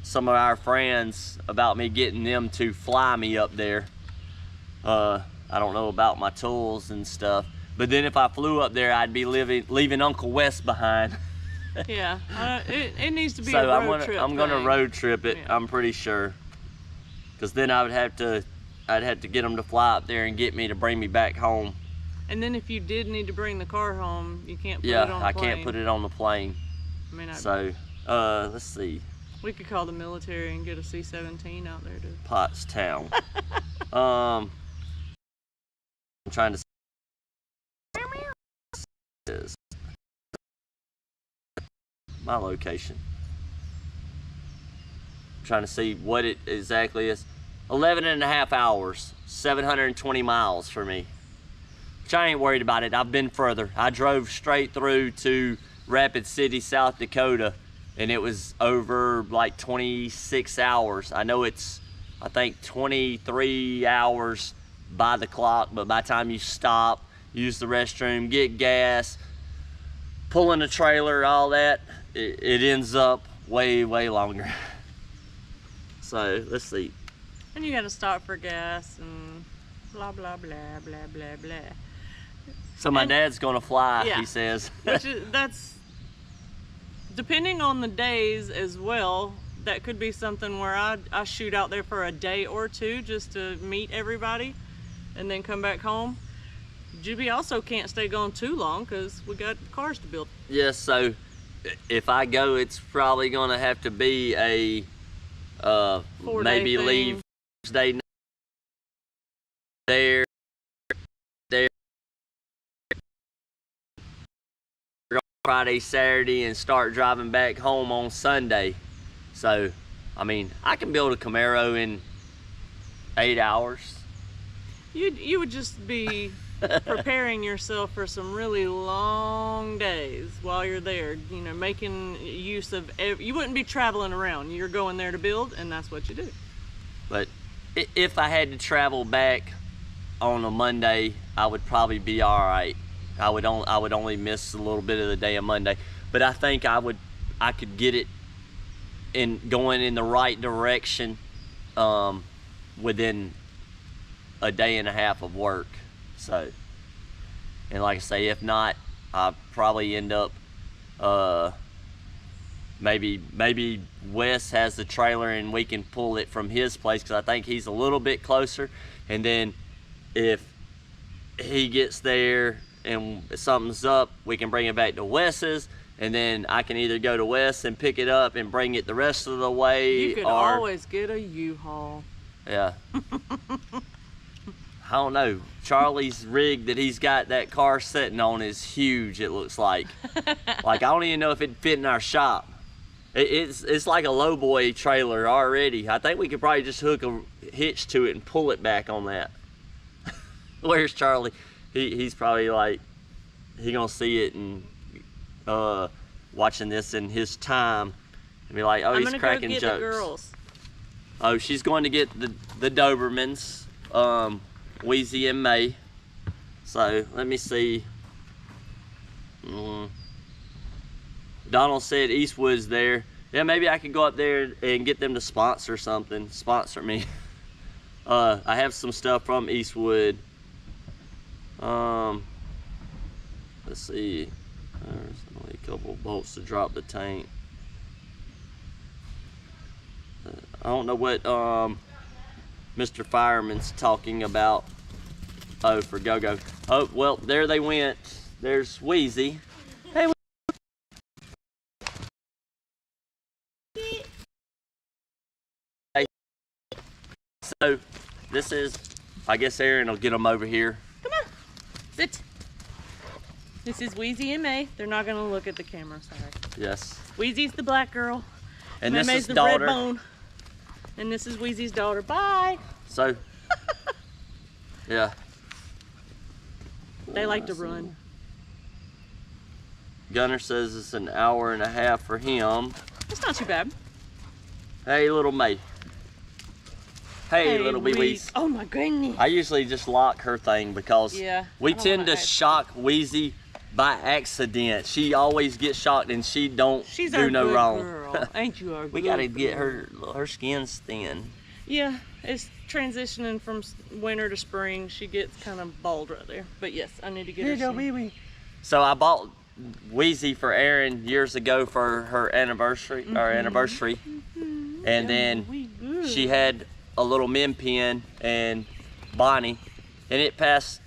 some of our friends about me getting them to fly me up there. I don't know about my tools and stuff, but then if I flew up there, I'd be leaving Uncle Wes behind. Yeah, it needs to be so a road trip. I'm gonna road trip it. Yeah. I'm pretty sure, because then I'd have to get them to fly up there and get me to bring me back home. And then if you did need to bring the car home, you can't put it on the plane. Yeah, I can't put it on the plane. So let's see. We could call the military and get a C-17 out there to Pottstown. I'm trying to see my location. I'm trying to see what it exactly is. 11.5 hours, 720 miles for me. Which I ain't worried about it. I've been further. I drove straight through to Rapid City, South Dakota, and it was over like 26 hours. I know it's, I think, 23 hours by the clock, but by the time you stop, use the restroom, get gas, pulling a trailer, all that, it ends up way longer. So let's see. And you gotta stop for gas and blah blah blah blah blah blah. So my dad's gonna fly, yeah, he says. That's depending on the days as well. That could be something where I shoot out there for a day or two just to meet everybody and then come back home. Juby also can't stay gone too long because we got cars to build. Yes, so if I go, it's probably gonna have to be a maybe leave Thursday night there Friday, Saturday, and start driving back home on Sunday. So, I mean, I can build a Camaro in 8 hours. You would just be preparing yourself for some really long days while you're there, you know, making use of you wouldn't be traveling around. You're going there to build, and that's what you do. But if I had to travel back on a Monday, I would probably be all right. I would only miss a little bit of the day of Monday, but I think I could get it in going in the right direction within a day and a half of work. So, and like I say, if not, I'll probably end up maybe Wes has the trailer and we can pull it from his place, because I think he's a little bit closer. And then if he gets there and something's up, we can bring it back to Wes's, and then I can either go to Wes and pick it up and bring it the rest of the way. You could always get a U-Haul. Yeah. I don't know. Charlie's rig that he's got that car sitting on is huge, it looks like. Like, I don't even know if it'd fit in our shop. It's like a lowboy trailer already. I think we could probably just hook a hitch to it and pull it back on that. Where's Charlie? He's probably like, he gonna see it and watching this in his time and be like, oh, he's cracking jokes. The girls. Oh, she's going to get the Dobermans, Wheezy and May. So let me see. Donald said Eastwood's there. Yeah, maybe I could go up there and get them to sponsor something. Sponsor me. I have some stuff from Eastwood. Let's see. There's only a couple of bolts to drop the tank. I don't know what Mr. Fireman's talking about. Oh, for Go-Go. Oh, well, there they went. There's Wheezy. Hey, So this is, I guess Aaron will get them over here. Come on, sit. This is Wheezy and May. They're not gonna look at the camera, sorry. Yes. Wheezy's the black girl. And May's this is the daughter. red bone. And this is Wheezy's daughter. Bye. So, yeah. They like to run. Gunner says it's an hour and a half for him. It's not too bad. Hey, little May. Hey, little wee-wees. Oh my goodness. I usually just lock her thing because we tend to act. shock Wheezy by accident. She always gets shocked and she don't She's do our no good wrong. girl. Ain't you our We good gotta get girl? her skin's thin. Yeah, it's transitioning from winter to spring. She gets kind of bald right there. But yes, I need to get her some. So I bought Wheezy for Erin years ago for her anniversary, and then she had a little min pin and Bonnie, and it passed.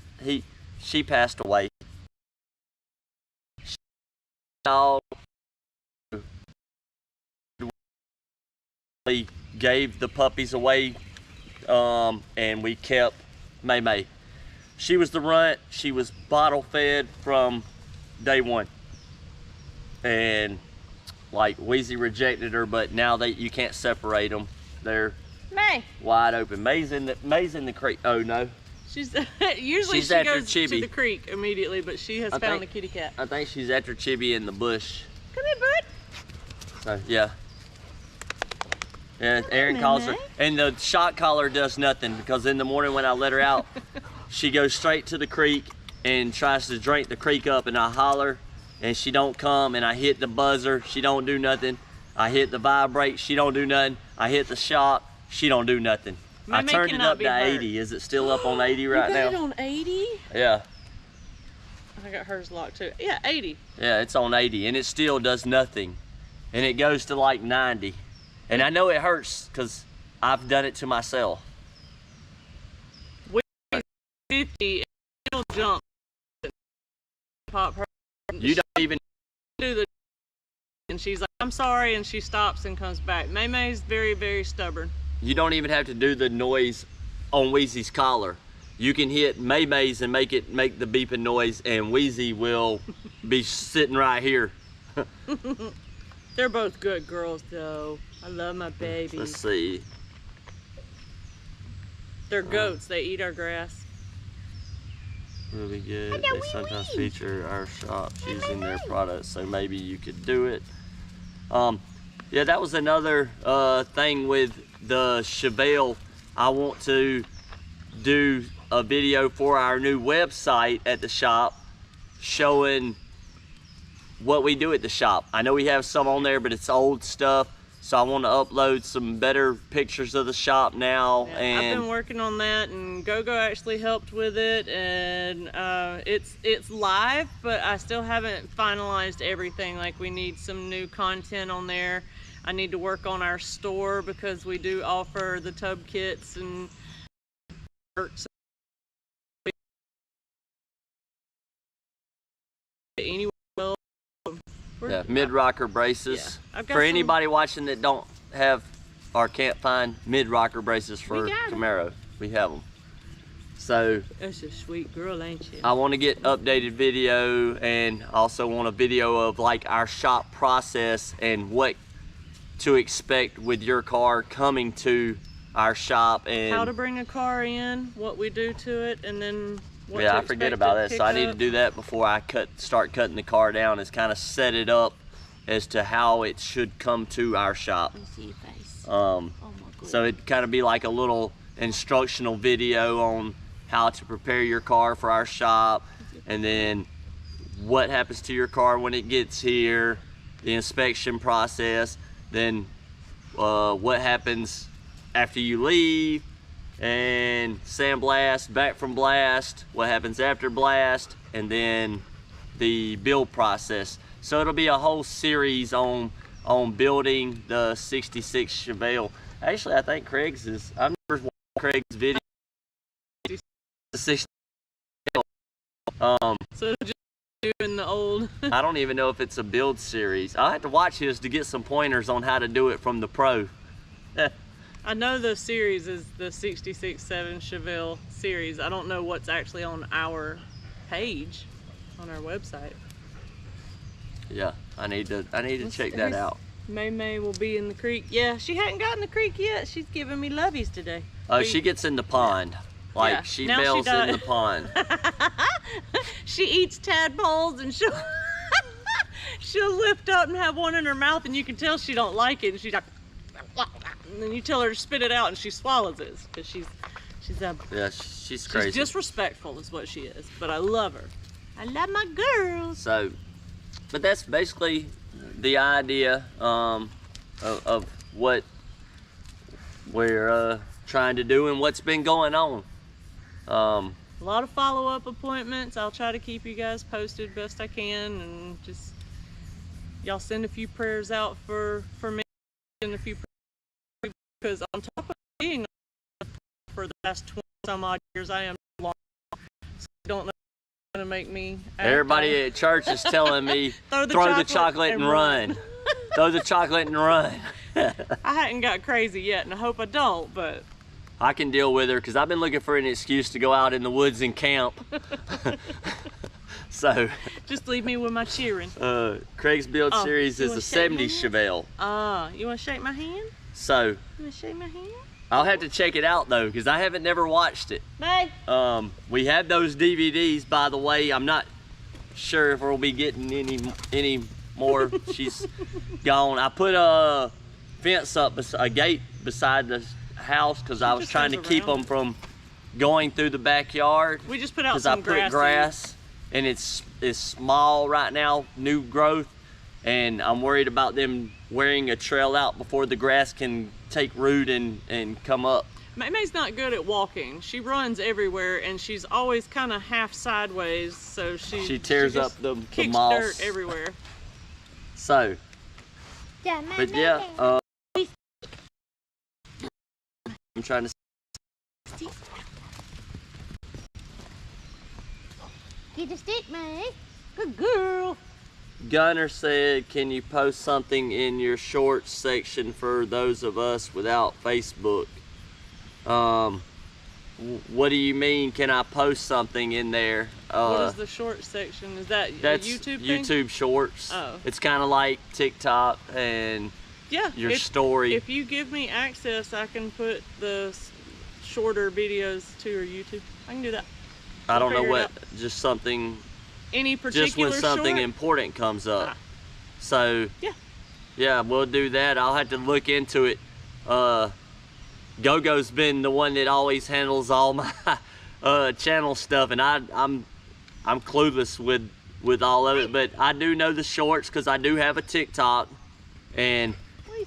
She passed away. We gave the puppies away, and we kept May. She was the runt. She was bottle fed from day one, and like Wheezy rejected her, but now you can't separate them. They're May. wide open. May's in the creek. Oh no. She's usually She's she after goes Chibi. to the creek immediately, but she has found the kitty cat. I think she's after Chibi in the bush. Come here, bud. So yeah. Yeah, Aaron calls her, and the shock collar does nothing because in the morning when I let her out, she goes straight to the creek and tries to drink the creek up, and I holler, and she don't come, and I hit the buzzer, she don't do nothing. I hit the vibrate, she don't do nothing. I hit the shock, she don't do nothing. I turned it up to 80. Is it still up on 80 right now? You got it on 80? Yeah. I got hers locked too. Yeah, 80. Yeah, it's on 80, and it still does nothing. And it goes to like 90. And I know it hurts because I've done it to myself. 50, it'll jump. Pop her. You don't even do the, and she's like, I'm sorry, and she stops and comes back. May's very, very stubborn. You don't even have to do the noise on Wheezy's collar. You can hit May's and make the beeping noise, and Wheezy will be sitting right here. They're both good girls, though. I love my babies. Let's see. They're goats. They eat our grass. Really good. They sometimes feature our shops using their products, so maybe you could do it. Yeah, that was another thing with the Chevelle. I want to do a video for our new website at the shop showing what we do at the shop. I know we have some on there, but it's old stuff, so I want to upload some better pictures of the shop now. Yeah, and I've been working on that, and GoGo actually helped with it, and it's live, but I still haven't finalized everything. Like, we need some new content on there. I need to work on our store because we do offer the tub kits and shirts. Anyway, yeah, mid-rocker braces. Yeah, for anybody watching that don't have or can't find mid-rocker braces for Camaro, we have them. So that's a sweet girl, ain't you? I want to get updated video, and also want a video of like our shop process and what to expect with your car coming to our shop, and how to bring a car in, what we do to it, and then what I forget about that, so I need to do that before I start cutting the car down, is kind of set it up as to how it should come to our shop. Let me see your face. Oh my goodness. So it kind of be like a little instructional video on how to prepare your car for our shop, and then what happens to your car when it gets here, the inspection process, then what happens after you leave, and sandblast, back from blast, what happens after blast, and then the build process. So it'll be a whole series on building the 66 Chevelle. Actually, I think Craig's is, I've never watched Craig's video. The 60. So just doing the old. I don't even know if it's a build series. I'll have to watch his to get some pointers on how to do it from the pro. I know the series is the 66.7 Chevelle series. I don't know what's actually on our page, on our website. Yeah, I need to check that out. May will be in the creek. Yeah, she hadn't gotten the creek yet. She's giving me loveys today. Oh, she gets in the pond. Like, yeah, she bails in the pond. She eats tadpoles and she'll lift up and have one in her mouth, and you can tell she don't like it. And she's like, and then you tell her to spit it out, and she swallows it because she's yeah, she's crazy. She's disrespectful is what she is, but I love her. I love my girls. So, but that's basically the idea of what we're trying to do and what's been going on. A lot of follow-up appointments. I'll try to keep you guys posted best I can, and just y'all send a few prayers out for me, and a few prayers, because on top of being for the last 20 some odd years, I am long, so I don't know what's gonna make me everybody at church is telling me throw the chocolate and run. Throw the chocolate and run. I hadn't got crazy yet, and I hope I don't, but I can deal with her because I've been looking for an excuse to go out in the woods and camp. So just leave me with my cheering. Craig's build series is a 70s Chevelle. You want to shake my hand? So you want to shake my hand? I'll have to check it out though, because I haven't never watched it. May. We have those DVDs, by the way. I'm not sure if we'll be getting any more. She's gone. I put a fence up, a gate beside the house, because I was trying to keep them from going through the backyard. We just put out some grass. Because I put grass, and it's small right now, new growth, and I'm worried about them wearing a trail out before the grass can take root and come up. May's not good at walking. She runs everywhere, and she's always kind of half sideways, so she tears up the kicks moss. Dirt everywhere. So, but yeah, I'm trying to. Get the stick, May. Good girl. Gunner said, can you post something in your shorts section for those of us without Facebook? What do you mean, can I post something in there? What is the short section? Is that that's a YouTube thing? YouTube Shorts. Oh. It's kind of like TikTok and your story. If you give me access, I can put the shorter videos to your YouTube. I can do that. I don't know what, just something. Any particular just when something short? important comes up. So yeah, we'll do that. I'll have to look into it. Gogo's been the one that always handles all my channel stuff, and I'm clueless with all of it, but I do know the shorts because I do have a TikTok, and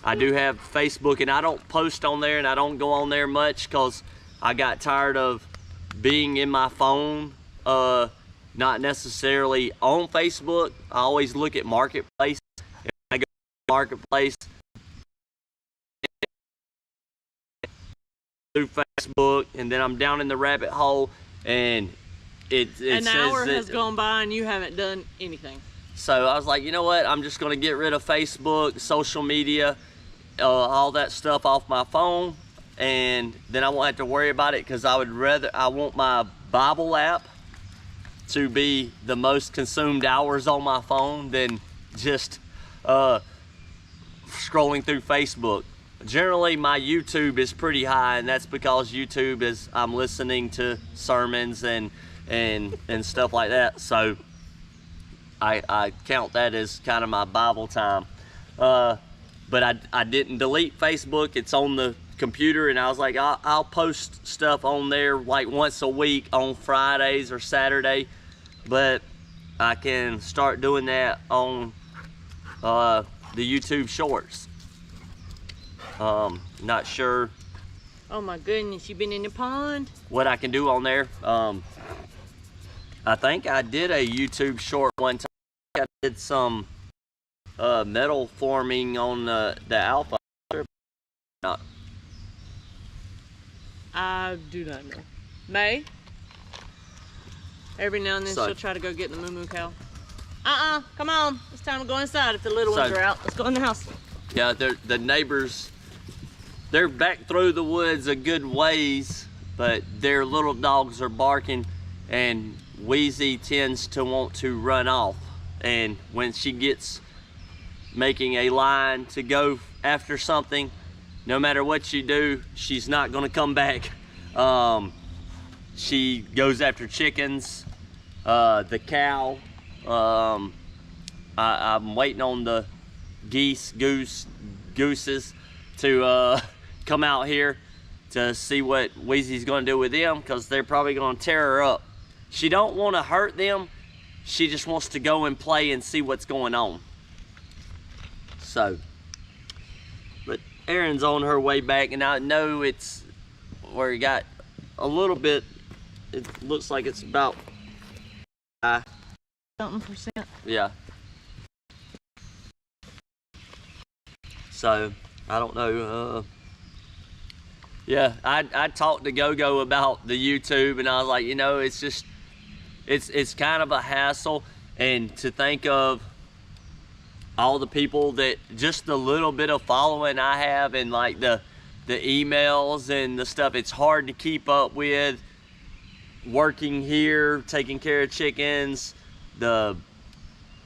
I do have Facebook, and I don't post on there, and I don't go on there much because I got tired of being in my phone, not necessarily on Facebook. I always look at Marketplace. If I go to Marketplace through Facebook, and then I'm down in the rabbit hole, and it an says hour that, has gone by and you haven't done anything. So I was like, you know what? I'm just gonna get rid of Facebook, social media, all that stuff off my phone, and then I won't have to worry about it, because I want my Bible app to be the most consumed hours on my phone than just scrolling through Facebook. Generally, my YouTube is pretty high, and that's because YouTube is, I'm listening to sermons and stuff like that. So I count that as kind of my Bible time. But I didn't delete Facebook. It's on the computer, and I was like, I'll post stuff on there like once a week on Fridays or Saturday. But I can start doing that on the YouTube Shorts. Not sure. Oh my goodness, you been in the pond? What I can do on there. I think I did a YouTube short one time. I did some metal forming on the Alpha. Not. I do not know. May? Every now and then she'll try to go get the moo-moo cow. Come on. It's time to go inside if the little ones are out. Let's go in the house. Yeah, the neighbors they're back through the woods a good ways, but their little dogs are barking, and Wheezy tends to want to run off. And when she gets making a line to go after something, no matter what you do, she's not gonna come back. She goes after chickens, the cow. I'm waiting on the gooses to come out here to see what Wheezy's gonna do with them, because they're probably gonna tear her up. She don't want to hurt them. She just wants to go and play and see what's going on. So, but Erin's on her way back, and I know it's where you got a little bit, it looks like it's about something percent. Yeah. So, I don't know. Yeah, I talked to Go-Go about the YouTube, and I was like, you know, it's just, it's kind of a hassle, and to think of all the people that, just the little bit of following I have, and like the emails and the stuff, it's hard to keep up with. Working here, taking care of chickens, the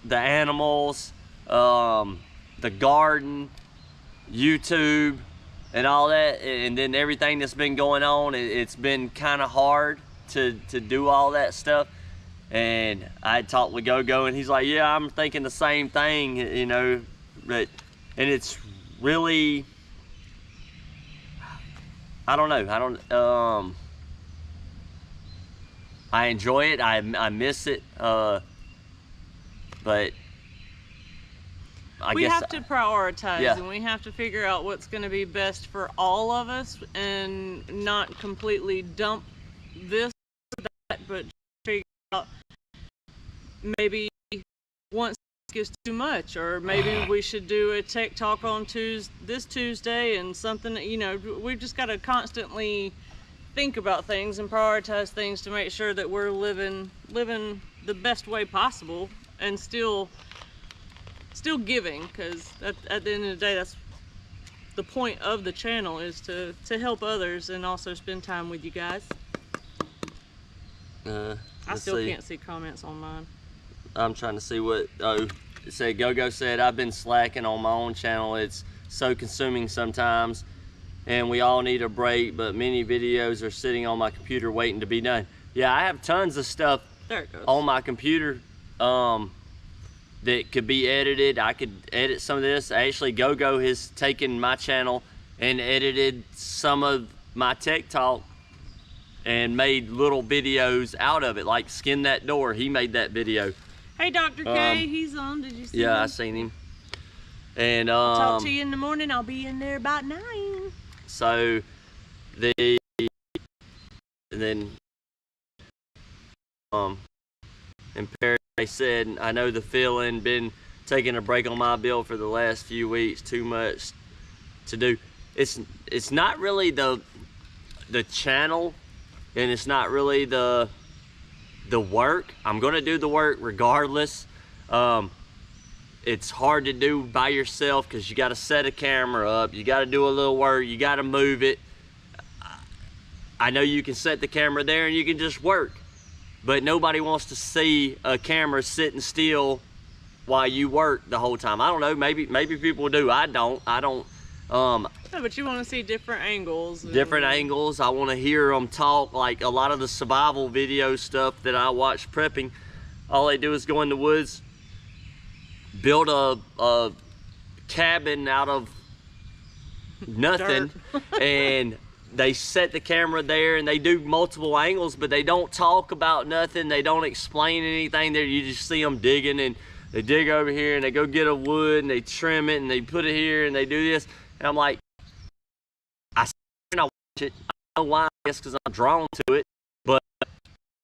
animals, the garden, YouTube, and all that, and then everything that's been going on, it's been kind of hard to do all that stuff. And I talked with Go-Go, and he's like, yeah, I'm thinking the same thing, you know, but, and it's really, I don't know, I enjoy it, I miss it, but we have to prioritize, yeah. And we have to figure out what's going to be best for all of us, and not completely dump this or that, but figure out maybe once is too much, or maybe we should do a tech talk on this Tuesday, and something, you know, we've just got to constantly think about things and prioritize things to make sure that we're living the best way possible, and still giving, because at the end of the day, that's the point of the channel, is to help others and also spend time with you guys. I still can't see comments on mine. I'm trying to see what, oh, it said, Go-Go said, I've been slacking on my own channel. It's so consuming sometimes, and we all need a break, but many videos are sitting on my computer waiting to be done. Yeah, I have tons of stuff on my computer that could be edited. I could edit some of this. Actually, Go-Go has taken my channel and edited some of my tech talk and made little videos out of it, like Skin That Door. He made that video. Hey, Dr. K, he's on. Did you see him? Yeah, I seen him. And talk to you in the morning. I'll be in there about 9. So and then and Perry said, I know the feeling, been taking a break on my bill for the last few weeks, too much to do. It's not really the channel, and it's not really the work. I'm gonna do the work regardless. It's hard to do by yourself because you got to set a camera up, you got to do a little work, you got to move it. I know you can set the camera there and you can just work, but nobody wants to see a camera sitting still while you work the whole time. I don't know, maybe people do. I don't. No, but you want to see different angles. Different angles. I want to hear them talk. Like a lot of the survival video stuff that I watch prepping, all they do is go in the woods, build a cabin out of nothing, and they set the camera there and they do multiple angles, but they don't talk about nothing. They don't explain anything there. You just see them digging, and they dig over here and they go get a wood and they trim it and they put it here and they do this. And I'm like, I sit and I watch it. I don't know why, I guess because I'm drawn to it, but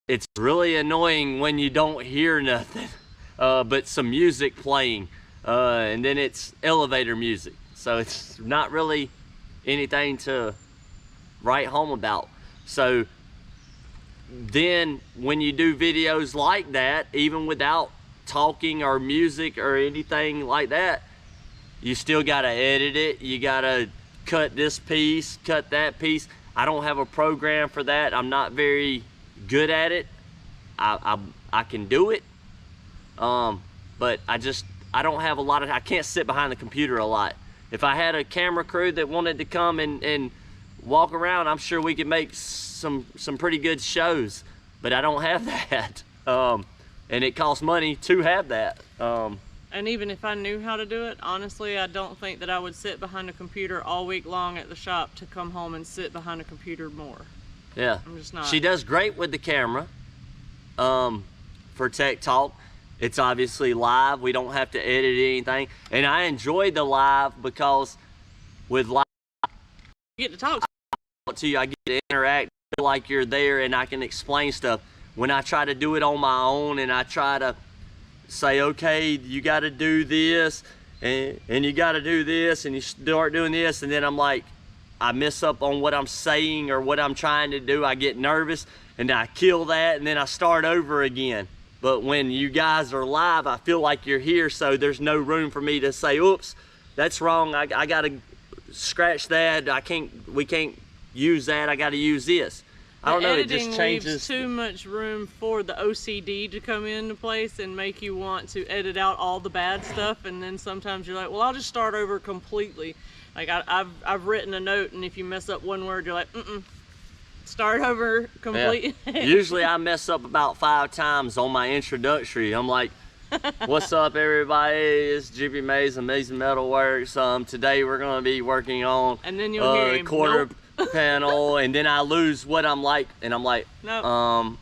it's really annoying when you don't hear nothing but some music playing, and then it's elevator music. So it's not really anything to write home about. So then when you do videos like that, even without talking or music or anything like that, you still gotta edit it. You gotta cut this piece, cut that piece. I don't have a program for that. I'm not very good at it. I can do it, but I don't have a lot of, I can't sit behind the computer a lot. If I had a camera crew that wanted to come and walk around, I'm sure we could make some pretty good shows, but I don't have that. And it costs money to have that. And even if I knew how to do it, honestly, I don't think that I would sit behind a computer all week long at the shop to come home and sit behind a computer more. Yeah. I'm just not. She does great with the camera. For Tech Talk, it's obviously live. We don't have to edit anything. And I enjoy the live because with live, You get to talk to you, I get to interact, feel like you're there, and I can explain stuff. When I try to do it on my own and I try to say, okay, you got to do this and you got to do this, and you start doing this, and then I'm like, I mess up on what I'm saying or what I'm trying to do. I get nervous and I kill that, and then I start over again. But when you guys are live, I feel like you're here, so there's no room for me to say, oops, that's wrong. I got to scratch that. We can't use that. I got to use this. I don't know, it just changes. Leaves too much room for the OCD to come into place and make you want to edit out all the bad stuff, and then sometimes you're like, well, I'll just start over completely. Like I've written a note, and if you mess up one word, you're like, start over completely. Yeah. Usually I mess up about 5 times on my introductory. I'm like, what's up everybody, it's aMAYSingMetalWorks. Today we're going to be working on and then you'll hear him, quarter nope. panel, and then I lose what I'm like, and I'm like, nope.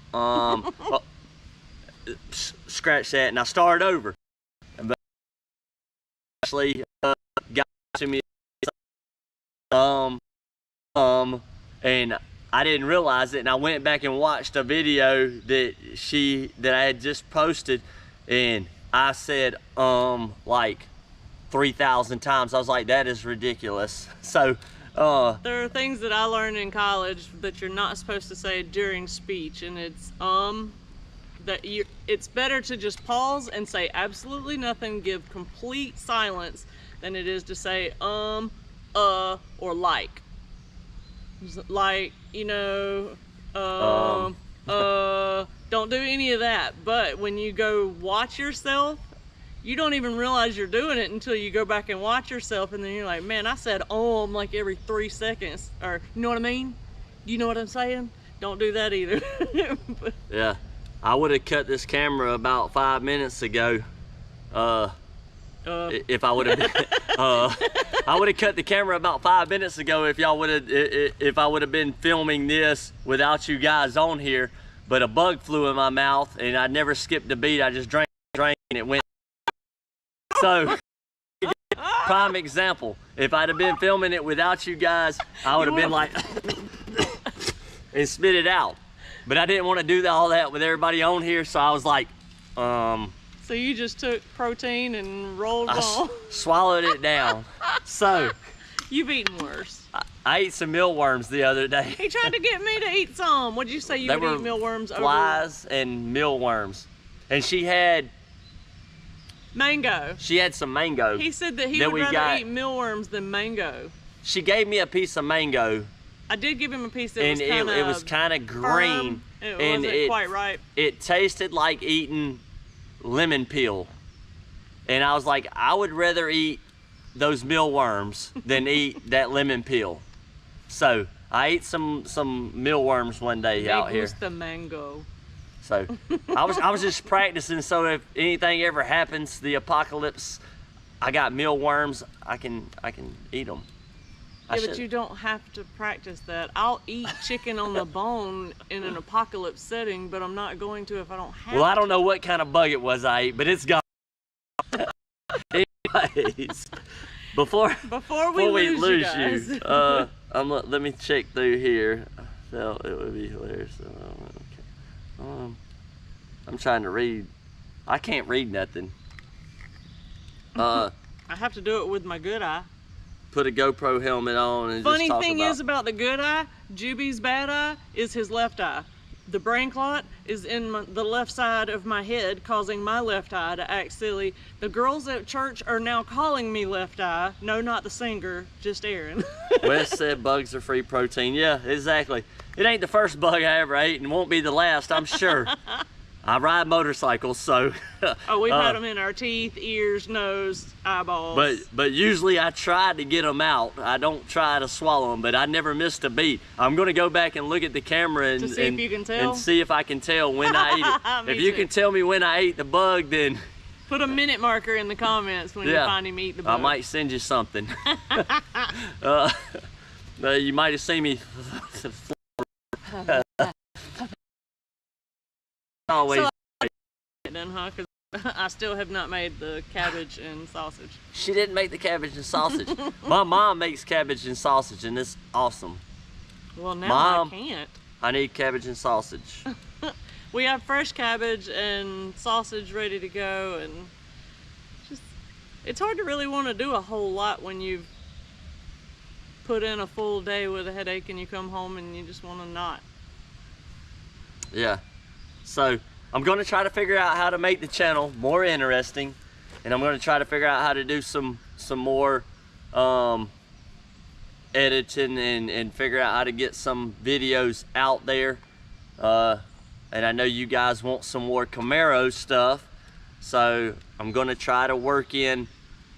Scratch that, and I start over. But actually got to me, and I didn't realize it, and I went back and watched a video that I had just posted, and I said like 3,000 times. I was like, that is ridiculous. So there are things that I learned in college that you're not supposed to say during speech, and it's it's better to just pause and say absolutely nothing, give complete silence, than it is to say or like. Like, you know, don't do any of that. But when you go watch yourself, you don't even realize you're doing it until you go back and watch yourself, and then you're like, man, I said like every 3 seconds, or you know what I mean? You know what I'm saying? Don't do that either. Yeah, I would have cut this camera about 5 minutes ago. If I would have been, I would have cut the camera about 5 minutes ago if y'all would have, if I would have been filming this without you guys on here. But a bug flew in my mouth, and I never skipped a beat. I just drank, and it went. So, prime example. If I'd have been filming it without you guys, I would have been like, and spit it out. But I didn't want to do all that with everybody on here, so I was like, So you just took protein and rolled it on. Swallowed it down. So you've eaten worse. I ate some mealworms the other day. He tried to get me to eat some. What'd you say you would eat mealworms over? Flies and mealworms. And she had mango. She had some mango. He said that he would rather eat mealworms than mango. She gave me a piece of mango. I did give him a piece that it was kind of green. It wasn't quite ripe. It tasted like eating lemon peel, and I was like, I would rather eat those mealworms than eat that lemon peel. So I ate some mealworms one day out here. The mango. So I was just practicing, so if anything ever happens, the apocalypse, I got mealworms, I can eat them. Yeah, but you don't have to practice that. I'll eat chicken on the bone in an apocalypse setting, but I'm not going to if I don't have to. Well, I don't know what kind of bug it was I ate, but it's gone. Anyways, before we lose you, let me check through here. So it would be hilarious. Okay. I'm trying to read. I can't read nothing. I have to do it with my good eye. Put a GoPro helmet on and Funny just talk thing about... is about the good eye, Juby's bad eye is his left eye. the brain clot is in the left side of my head, causing my left eye to act silly. The girls at church are now calling me Left Eye. No, not the singer, just Aaron. Wes said bugs are free protein. Yeah, exactly. It ain't the first bug I ever ate and won't be the last, I'm sure. I ride motorcycles, so. Oh, we've had them in our teeth, ears, nose, eyeballs. But usually I try to get them out. I don't try to swallow them, but I never missed a beat. I'm gonna go back and look at the camera and, to see if you can tell? And see if I can tell when I ate it. If you can tell me when I ate the bug, then. Put a minute marker in the comments when you find him eat the bug. I might send you something. You might have seen me. Always. So then, huh? 'Cause I still have not made the cabbage and sausage. She didn't make the cabbage and sausage. My mom makes cabbage and sausage, and it's awesome. Well, now Mom, I can't. I need cabbage and sausage. We have fresh cabbage and sausage ready to go, and it's hard to really want to do a whole lot when you've put in a full day with a headache and you come home and you just want to not. Yeah. So I'm going to try to figure out how to make the channel more interesting, and I'm going to try to figure out how to do some more editing and figure out how to get some videos out there. And I know you guys want some more Camaro stuff, so I'm going to try to work in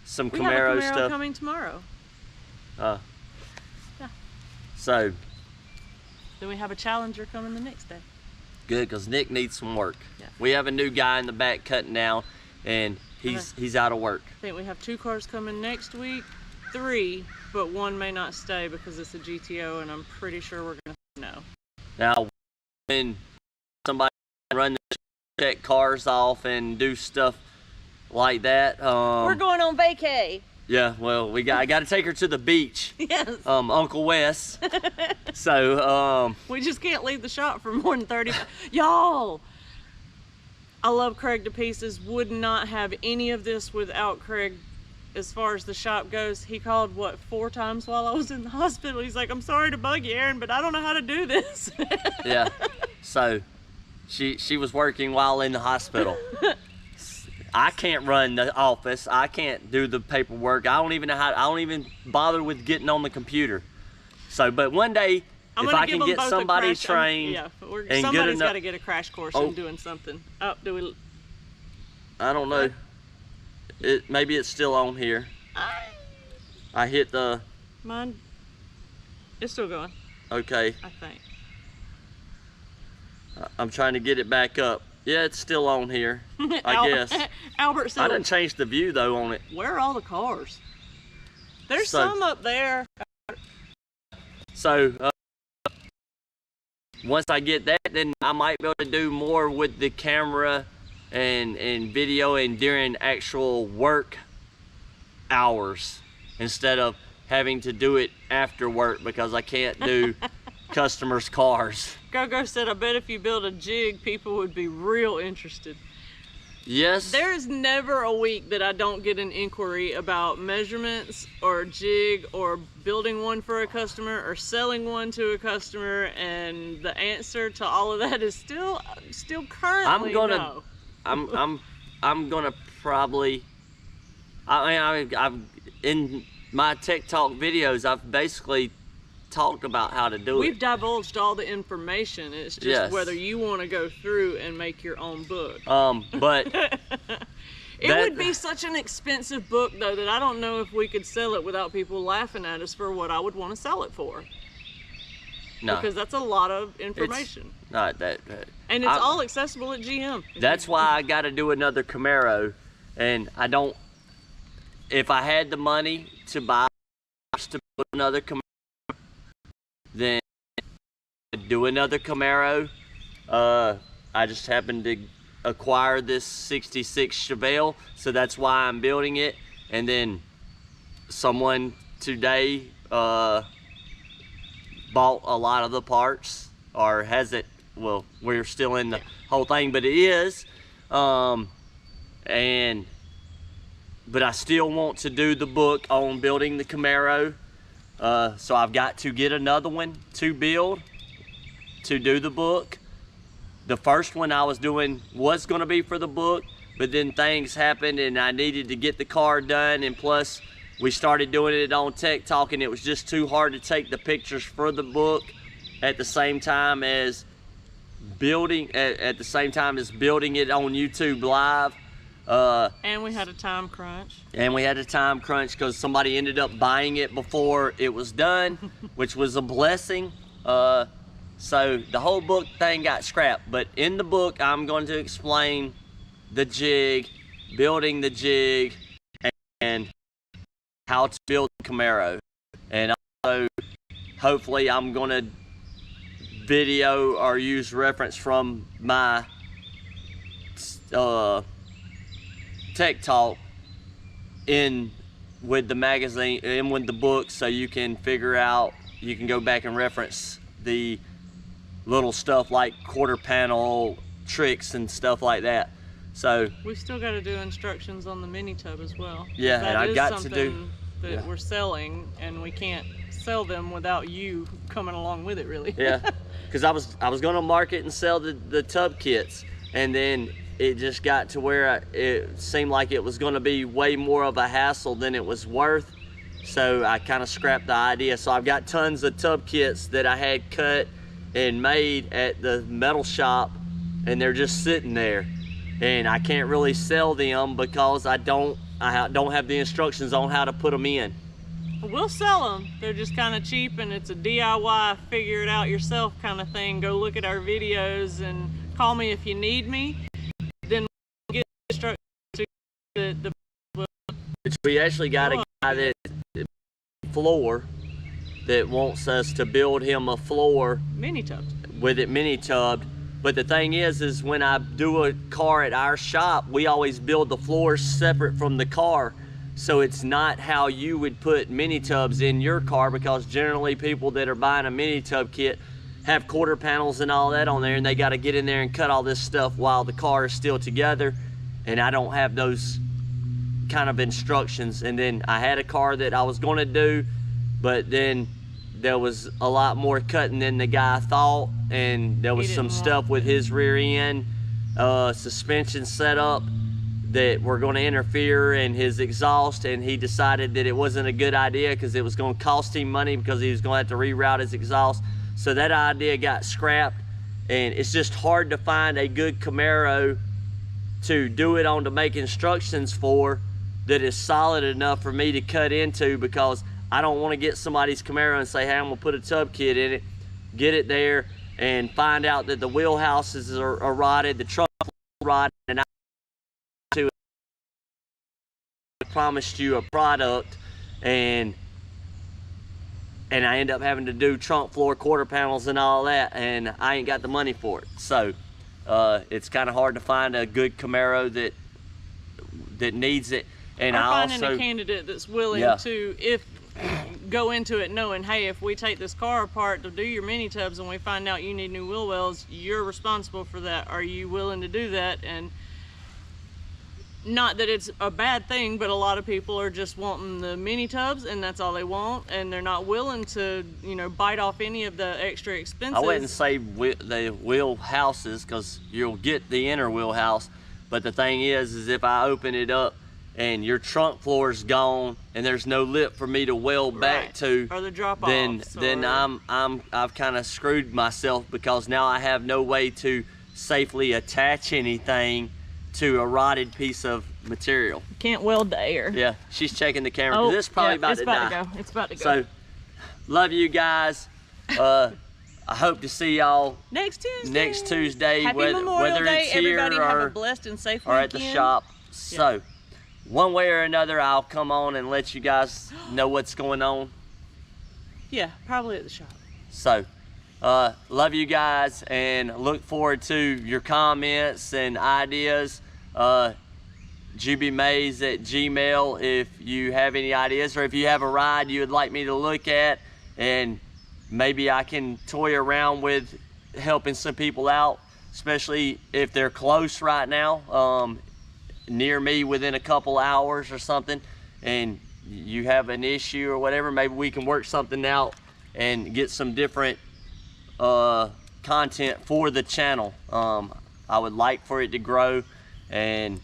some Camaro stuff. We have a Camaro coming tomorrow. Yeah. So. Then we have a Challenger coming the next day. Good, because Nick needs some work. Yeah. We have a new guy in the back cutting down, and he's out of work. I think we have 2 cars coming next week, 3, but 1 may not stay because it's a GTO, and I'm pretty sure we're gonna say no. Now, when somebody run the check cars off and do stuff like that, we're going on vacay. Yeah, well, I got to take her to the beach. Yes. Uncle Wes. So, we just can't leave the shop for more than 30. Y'all, I love Craig to pieces. Would not have any of this without Craig. As far as the shop goes, he called, what, 4 times while I was in the hospital. He's like, I'm sorry to bug you, Aaron, but I don't know how to do this. Yeah. So, she was working while in the hospital. I can't run the office. I can't do the paperwork. I don't even know how. I don't even bother with getting on the computer. So, but one day, if I can get somebody trained, somebody's got to get a crash course in doing something. Oh, do we? I don't know. Maybe it's still on here. I hit the. Mine. It's still going. Okay. I think. I'm trying to get it back up. Yeah, it's still on here, I guess. Albert said, I didn't change the view, though, on it. Where are all the cars? There's some up there. So, once I get that, then I might be able to do more with the camera and video and during actual work hours instead of having to do it after work because I can't do customers' cars. Go said, I bet if you build a jig, people would be real interested. Yes. There's never a week that I don't get an inquiry about measurements or jig or building one for a customer or selling one to a customer, and the answer to all of that is still currently no. I'm gonna probably. I've in my Tech Talk videos, I've basically talked about how to do it. We've divulged all the information. It's just whether you want to go through and make your own book. But it would be such an expensive book, though, that I don't know if we could sell it without people laughing at us for what I would want to sell it for. No, because that's a lot of information. It's not that. And it's all accessible at GM. That's why I got to do another Camaro, and I don't. If I had the money to buy another Camaro, then do another Camaro. I just happened to acquire this 66 Chevelle, so that's why I'm building it. And then someone today bought a lot of the parts, or has it, well, we're still in the whole thing, but it is. But I still want to do the book on building the Camaro. So I've got to get another one to build, to do the book. the first one I was doing was going to be for the book, but then things happened and I needed to get the car done, and plus we started doing it on Tech Talk, and it was just too hard to take the pictures for the book at the same time as building it on YouTube Live. And we had a time crunch. Because somebody ended up buying it before it was done, which was a blessing. So the whole book thing got scrapped. But in the book, I'm going to explain the jig, building the jig, and how to build the Camaro. And also, hopefully, I'm going to video or use reference from my Tech Talk in with the magazine, in with the book, so you can figure out, you can go back and reference the little stuff like quarter panel tricks and stuff like that. So we still got to do instructions on the mini tub as well. Yeah, that and I got to do something that we're selling, and we can't sell them without you coming along with it, really. Yeah, because I was going to market and sell the tub kits, and then it just got to where it seemed like it was going to be way more of a hassle than it was worth. So I kind of scrapped the idea. So I've got tons of tub kits that I had cut and made at the metal shop, and they're just sitting there, and I can't really sell them because I don't have the instructions on how to put them in. We'll sell them. They're just kind of cheap, and it's a DIY, figure it out yourself kind of thing. Go look at our videos and call me if you need me. Then we'll get instructions to the we actually got a guy that floor that wants us to build him a floor mini tub with it mini tubbed. But the thing is when I do a car at our shop, we always build the floors separate from the car. So it's not how you would put mini tubs in your car, because generally people that are buying a mini tub kit have quarter panels and all that on there, and they got to get in there and cut all this stuff while the car is still together, and I don't have those kind of instructions. And then I had a car that I was going to do, but then there was a lot more cutting than the guy thought, and there was some stuff with his rear end suspension setup that were going to interfere in his exhaust, and he decided that it wasn't a good idea because it was going to cost him money because he was going to have to reroute his exhaust. So that idea got scrapped, and it's just hard to find a good Camaro to do it on, to make instructions for, that is solid enough for me to cut into, because I don't want to get somebody's Camaro and say, hey, I'm going to put a tub kit in it, get it there, and find out that the wheelhouses are rotted, the truck rotted, and I promised you a product, and I end up having to do trunk floor, quarter panels, and all that, and I ain't got the money for it. So it's kind of hard to find a good Camaro that needs it. And finding a candidate that's willing to go into it knowing, hey, if we take this car apart to do your mini tubs and we find out you need new wheel wells, you're responsible for that. Are you willing to do that? And not that it's a bad thing, but a lot of people are just wanting the mini tubs, and that's all they want, and they're not willing to, you know, bite off any of the extra expenses. I wouldn't say the wheel houses, because you'll get the inner wheel house, but the thing is if I open it up and your trunk floor is gone and there's no lip for me to weld back to, or the drop then I've kind of screwed myself, because now I have no way to safely attach anything to a rotted piece of material. Can't weld the air. Yeah, she's checking the camera. Oh, this is probably about to die. It's about to go. So, love you guys. I hope to see y'all next Tuesday. Happy Memorial Day. Everybody have a blessed and safe or weekend. At the shop. So, one way or another, I'll come on and let you guys know what's going on. Yeah, probably at the shop. So, love you guys, and look forward to your comments and ideas. gbmays@gmail if you have any ideas, or if you have a ride you would like me to look at, and maybe I can toy around with helping some people out, especially if they're close right now, near me within a couple hours or something, and you have an issue or whatever. Maybe we can work something out and get some different content for the channel. I would like for it to grow, and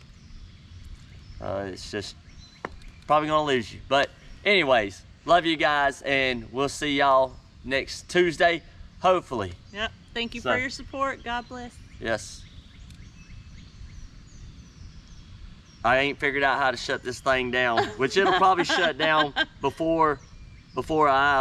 it's just probably gonna lose you. But anyways, love you guys, and we'll see y'all next Tuesday, hopefully. Yep. Thank you for your support. God bless. Yes. I ain't figured out how to shut this thing down, which it'll probably shut down before I